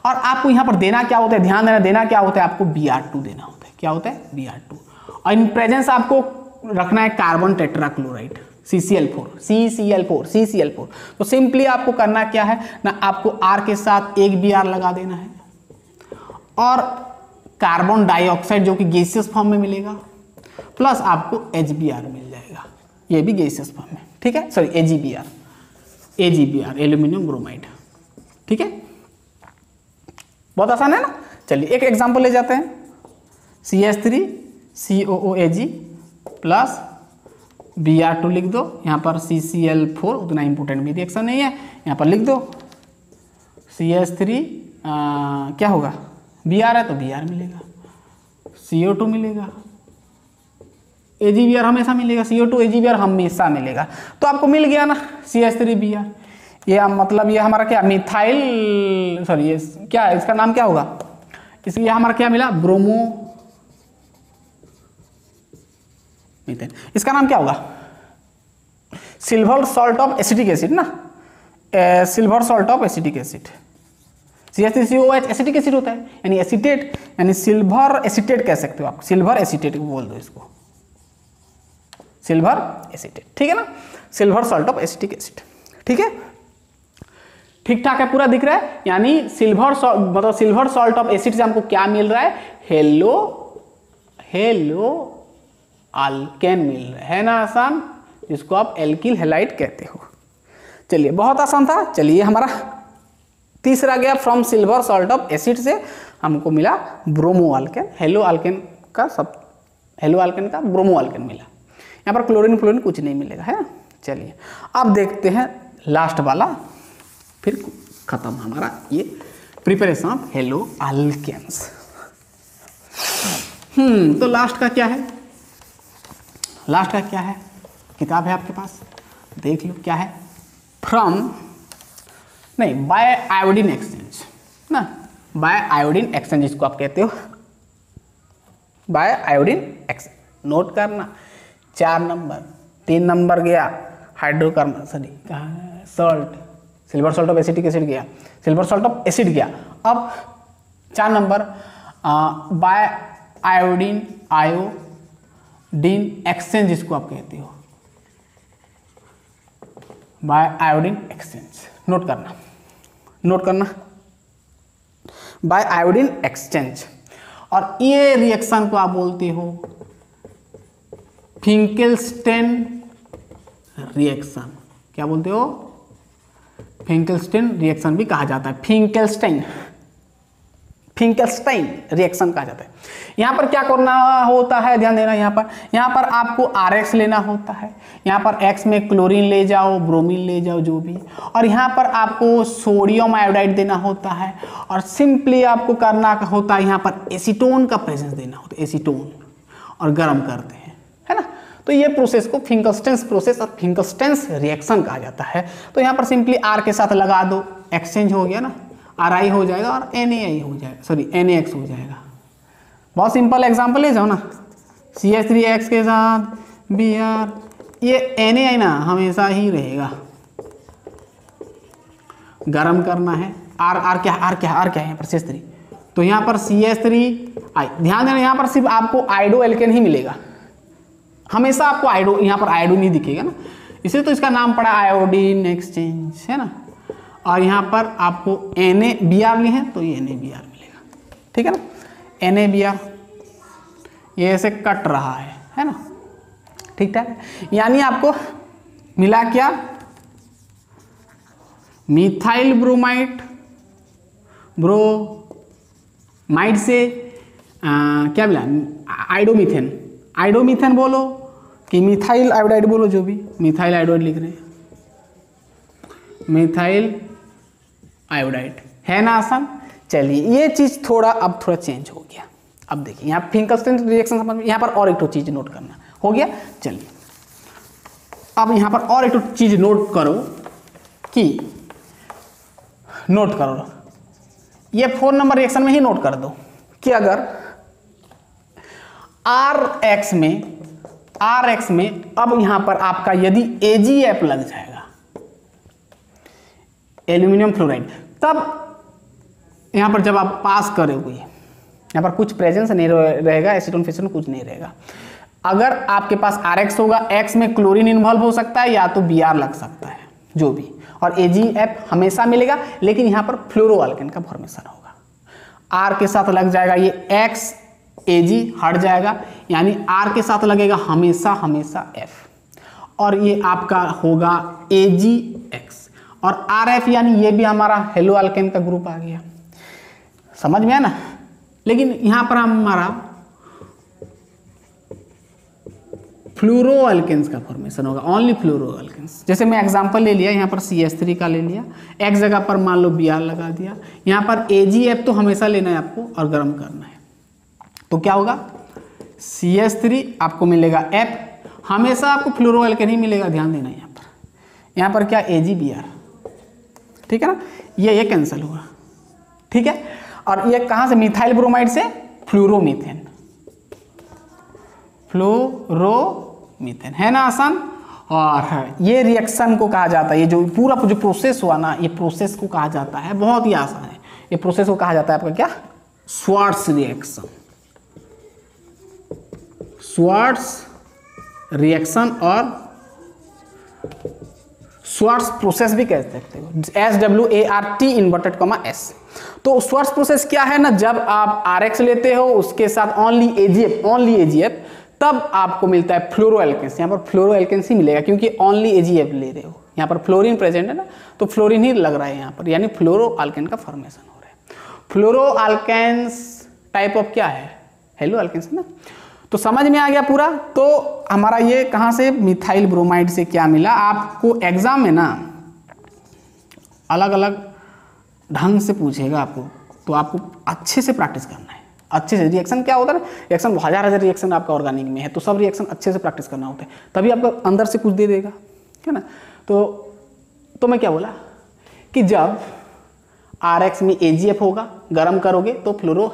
और आपको यहाँ पर देना क्या होता है, ध्यान देना क्या होता है, आपको Br2 देना होता है। क्या होता है, Br2। और इन प्रेजेंस आपको रखना है कार्बन टेट्राक्लोराइड, CCl4। तो सिंपली आपको करना क्या है ना, आपको R के साथ एक Br लगा देना है, और कार्बन डाइऑक्साइड जो कि गैसियस फॉर्म में मिलेगा, प्लस आपको HBr मिल जाएगा, ये भी गैसियस फॉर्म में, ठीक है, सॉरी AgBr, एल्यूमिनियम ब्रोमाइड, ठीक है। बहुत आसान है ना। चलिए एक एग्जांपल ले जाते हैं, CH3COOAg प्लस Br2 लिख दो, यहाँ पर CCl4, उतना इंपॉर्टेंट भी रिएक्शन नहीं है, यहाँ पर लिख दो CH3 क्या होगा, Br है तो Br मिलेगा, CO2 मिलेगा, AgBr हमेशा मिलेगा, CO2 AgBr हमेशा मिलेगा। तो आपको मिल गया ना CH3Br। ये मतलब ये हमारा क्या मिथाइल, सॉरी ये क्या इसका नाम क्या होगा, इसलिए हमारा क्या मिला ब्रोमो मीथेन। इसका नाम क्या होगा silver salt of acetic acid ना, silver salt of acetic acid. CH3COOH acetic acid होता है, यानी एसिटेट, यानी सिल्वर एसिटेट कह सकते हो आप, सिल्वर एसिटेट बोल दो इसको, सिल्वर एसिटेट, ठीक है ना, silver salt of acetic acid. ठीक है, ठीक ठाक है, पूरा दिख रहा है। यानी सिल्वर सॉल्ट मतलब सिल्वर सॉल्ट ऑफ एसिड से हमको क्या मिल रहा है, हेलो आल्केन मिल रहा है ना, आसान, जिसको आप एल्किल हैलाइड कहते हो। चलिए बहुत आसान था। चलिए हमारा तीसरा गया, from silver salt of acid से हमको मिला ब्रोमो आल्केन, हेलो आल्केन का ब्रोमो आल्केन मिला। यहाँ पर क्लोरीन कुछ नहीं मिलेगा, है ना। चलिए अब देखते हैं लास्ट वाला, फिर खत्म हमारा ये प्रिपरेशन ऑफ हेलो आल्केन्स। तो लास्ट का क्या है, लास्ट का क्या है, किताब है आपके पास, देख लो क्या है, बाय आयोडीन एक्सचेंज ना, बाय आयोडीन एक्सचेंज इसको आप कहते हो, बाय आयोडीन एक्सचेंज। नोट करना 4 नंबर, 3 नंबर गया हाइड्रोकार्बन, सॉरी कहाँ salt, silver salt of acetic acid गया, सिल्वर सॉल्ट ऑफ एसिड गया। अब 4 नंबर बाय आयोडीन एक्सचेंज इसको आप कहते हो, बाय आयोडीन एक्सचेंज। नोट करना बाय आयोडीन एक्सचेंज। और ये रिएक्शन को आप बोलते हो फिंकेल्स्टेन रिएक्शन। क्या बोलते हो, फिंकेल्स्टेन रिएक्शन भी कहा जाता है, फिंकेल्स्टाइन रिएक्शन कहा जाता है। यहाँ पर क्या करना होता है, ध्यान देना, यहाँ पर आपको RX लेना होता है, यहाँ पर X में क्लोरीन ले जाओ, ब्रोमीन ले जाओ, जो भी, और यहाँ पर आपको सोडियम आयोडाइड देना होता है, और सिंपली आपको करना होता है यहाँ पर एसीटोन का प्रेजेंस देना होता है, एसीटोन, और गर्म करते हैं, है ना। तो ये प्रोसेस को फिंकेल्स्टेन्स प्रोसेस और फिंकेल्स्टेन्स रिएक्शन कहा जाता है। तो यहाँ पर सिंपली R के साथ लगा दो, एक्सचेंज हो गया ना, RI हो जाएगा और NaI हो जाएगा, सॉरी NaX हो जाएगा। बहुत सिंपल एग्जांपल ले जाओ ना, CH3X के साथ Br, ये NaI ना हमेशा ही रहेगा, गरम करना है। R क्या है यहाँ पर CH3, तो यहाँ पर CH3I, ध्यान देना यहाँ पर सिर्फ आपको आइडो एल्केन ही मिलेगा, हमेशा आपको आइडो, यहाँ पर आइडो नहीं दिखेगा ना, इसे तो इसका नाम पड़ा आयोडीन एक्सचेंज, है ना। और यहाँ पर आपको NaBr लिए हैं तो ये NaBr मिलेगा, ठीक है ना, NaBr ये ऐसे कट रहा है ना, ठीक ठाक। यानी आपको मिला क्या, मिथाइल ब्रोमाइड, ब्रोमाइड से क्या मिला, आइडोमीथेन बोलो कि मिथाइल आयोडाइड बोलो, जो भी, मिथाइल आयोडाइड लिख रहे हैं, मिथाइल आयोडाइड, है ना आसान। चलिए ये चीज अब थोड़ा चेंज हो गया। अब देखिए यहाँ फिंकेल्स्टेन रिएक्शन समझ में, यहाँ पर और एक तो चीज नोट करना हो गया। चलिए अब यहाँ पर और एक तो चीज नोट करो ये 4 नंबर रिएक्शन में ही नोट कर दो कि अगर RX में अब यहाँ पर आपका यदि AgF लग जाएगा, एल्यूमिनियम फ्लोराइड, तब यहाँ पर जब आप पास करोगे, यहाँ पर कुछ प्रेजेंस नहीं रहेगा, एसीटोन फिशन कुछ नहीं रहेगा। अगर आपके पास RX होगा, X में क्लोरीन इन्वॉल्व हो सकता है या तो Br लग सकता है, जो भी, और AgF हमेशा मिलेगा, लेकिन यहाँ पर फ्लोरोअल्केन का फॉर्मेशन होगा। R के साथ लग जाएगा ये X, Ag हट जाएगा, यानी R के साथ लगेगा हमेशा F, और ये आपका होगा AgX, और RF यानी ये भी हमारा हेलो अल्केन का ग्रुप आ गया, समझ में आया ना। लेकिन यहाँ पर हमारा फ्लोरो अल्केन्स का फॉर्मेशन होगा, ओनली फ्लोरो अल्केन्स। जैसे मैं एग्जांपल ले लिया, यहाँ पर CH3 का ले लिया, एक जगह पर मान लो Br लगा दिया, यहाँ पर AgF तो हमेशा लेना है आपको और गर्म करना है, तो क्या होगा CH3 आपको मिलेगा F, हमेशा आपको फ्लोरो अल्केन ही मिलेगा, ध्यान देना यहाँ पर क्या AgBr, ठीक है ना, ये कैंसिल हुआ, ठीक है। और ये कहाँ से, मिथाइल ब्रोमाइड से फ्लोरोमीथेन, फ्लोरोमीथेन, है ना आसान। और ये रिएक्शन को कहा जाता है, ये जो पूरा जो प्रोसेस हुआ ना, ये प्रोसेस को कहा जाता है, बहुत ही आसान है, ये प्रोसेस को कहा जाता है आपका क्या, श्वार्ट्ज रिएक्शन, श्वार्ट्ज रिएक्शन और श्वार्ट्ज प्रोसेस भी कह सकते हो, SWART इन्वर्टेड कॉमा S। तो श्वार्ट्ज प्रोसेस क्या है ना, जब आप RX लेते हो उसके साथ ओनली AgF, तब आपको मिलता है फ्लोरो एल्केन्स। यहाँ पर फ्लोरो एल्केन्स ही मिलेगा क्योंकि ओनली AgF ले रहे हो, यहाँ पर फ्लोरीन प्रेजेंट है ना, तो फ्लोरीन ही लग रहा है यहाँ पर, यानी फ्लोरो अल्केन का फॉर्मेशन हो रहा है। फ्लोरो अल्केन्स टाइप ऑफ क्या है, हेलो अल्केन्स है ना। तो समझ में आ गया पूरा। तो हमारा ये कहाँ से, मिथाइल ब्रोमाइड से क्या मिला आपको, एग्जाम में ना अलग अलग ढंग से पूछेगा आपको, तो आपको अच्छे से प्रैक्टिस करना है, अच्छे से। रिएक्शन क्या होता है, रिएक्शन हजार रिएक्शन आपका ऑर्गेनिक में है, तो सब रिएक्शन अच्छे से प्रैक्टिस करना होता है, तभी आपको अंदर से कुछ दे देगा, है ना। तो मैं क्या बोला कि जब RX में AgF होगा, गर्म करोगे तो फ्लोरो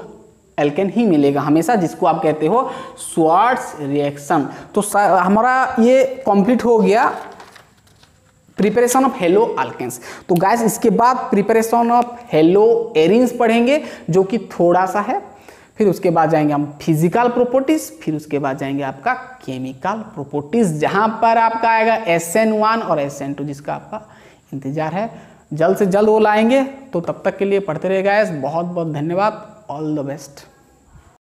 एल्केन ही मिलेगा हमेशा, जिसको आप कहते हो श्वार्ट्ज रिएक्शन। तो हमारा ये कंप्लीट हो गया प्रिपरेशन ऑफ हेलो अल्केन्स। तो गाइस इसके बाद प्रिपरेशन ऑफ हेलो एरिन्स पढ़ेंगे, जो कि थोड़ा सा है, फिर उसके बाद जाएंगे हम फिजिकल प्रॉपर्टीज, फिर उसके बाद जाएंगे आपका केमिकल प्रॉपर्टीज, जहां पर आपका आएगा SN1 और SN2, जिसका आपका इंतजार है, जल्द से जल्द वो लाएंगे। तो तब तक के लिए पढ़ते रहिए गाइस, बहुत बहुत धन्यवाद, ऑल द बेस्ट।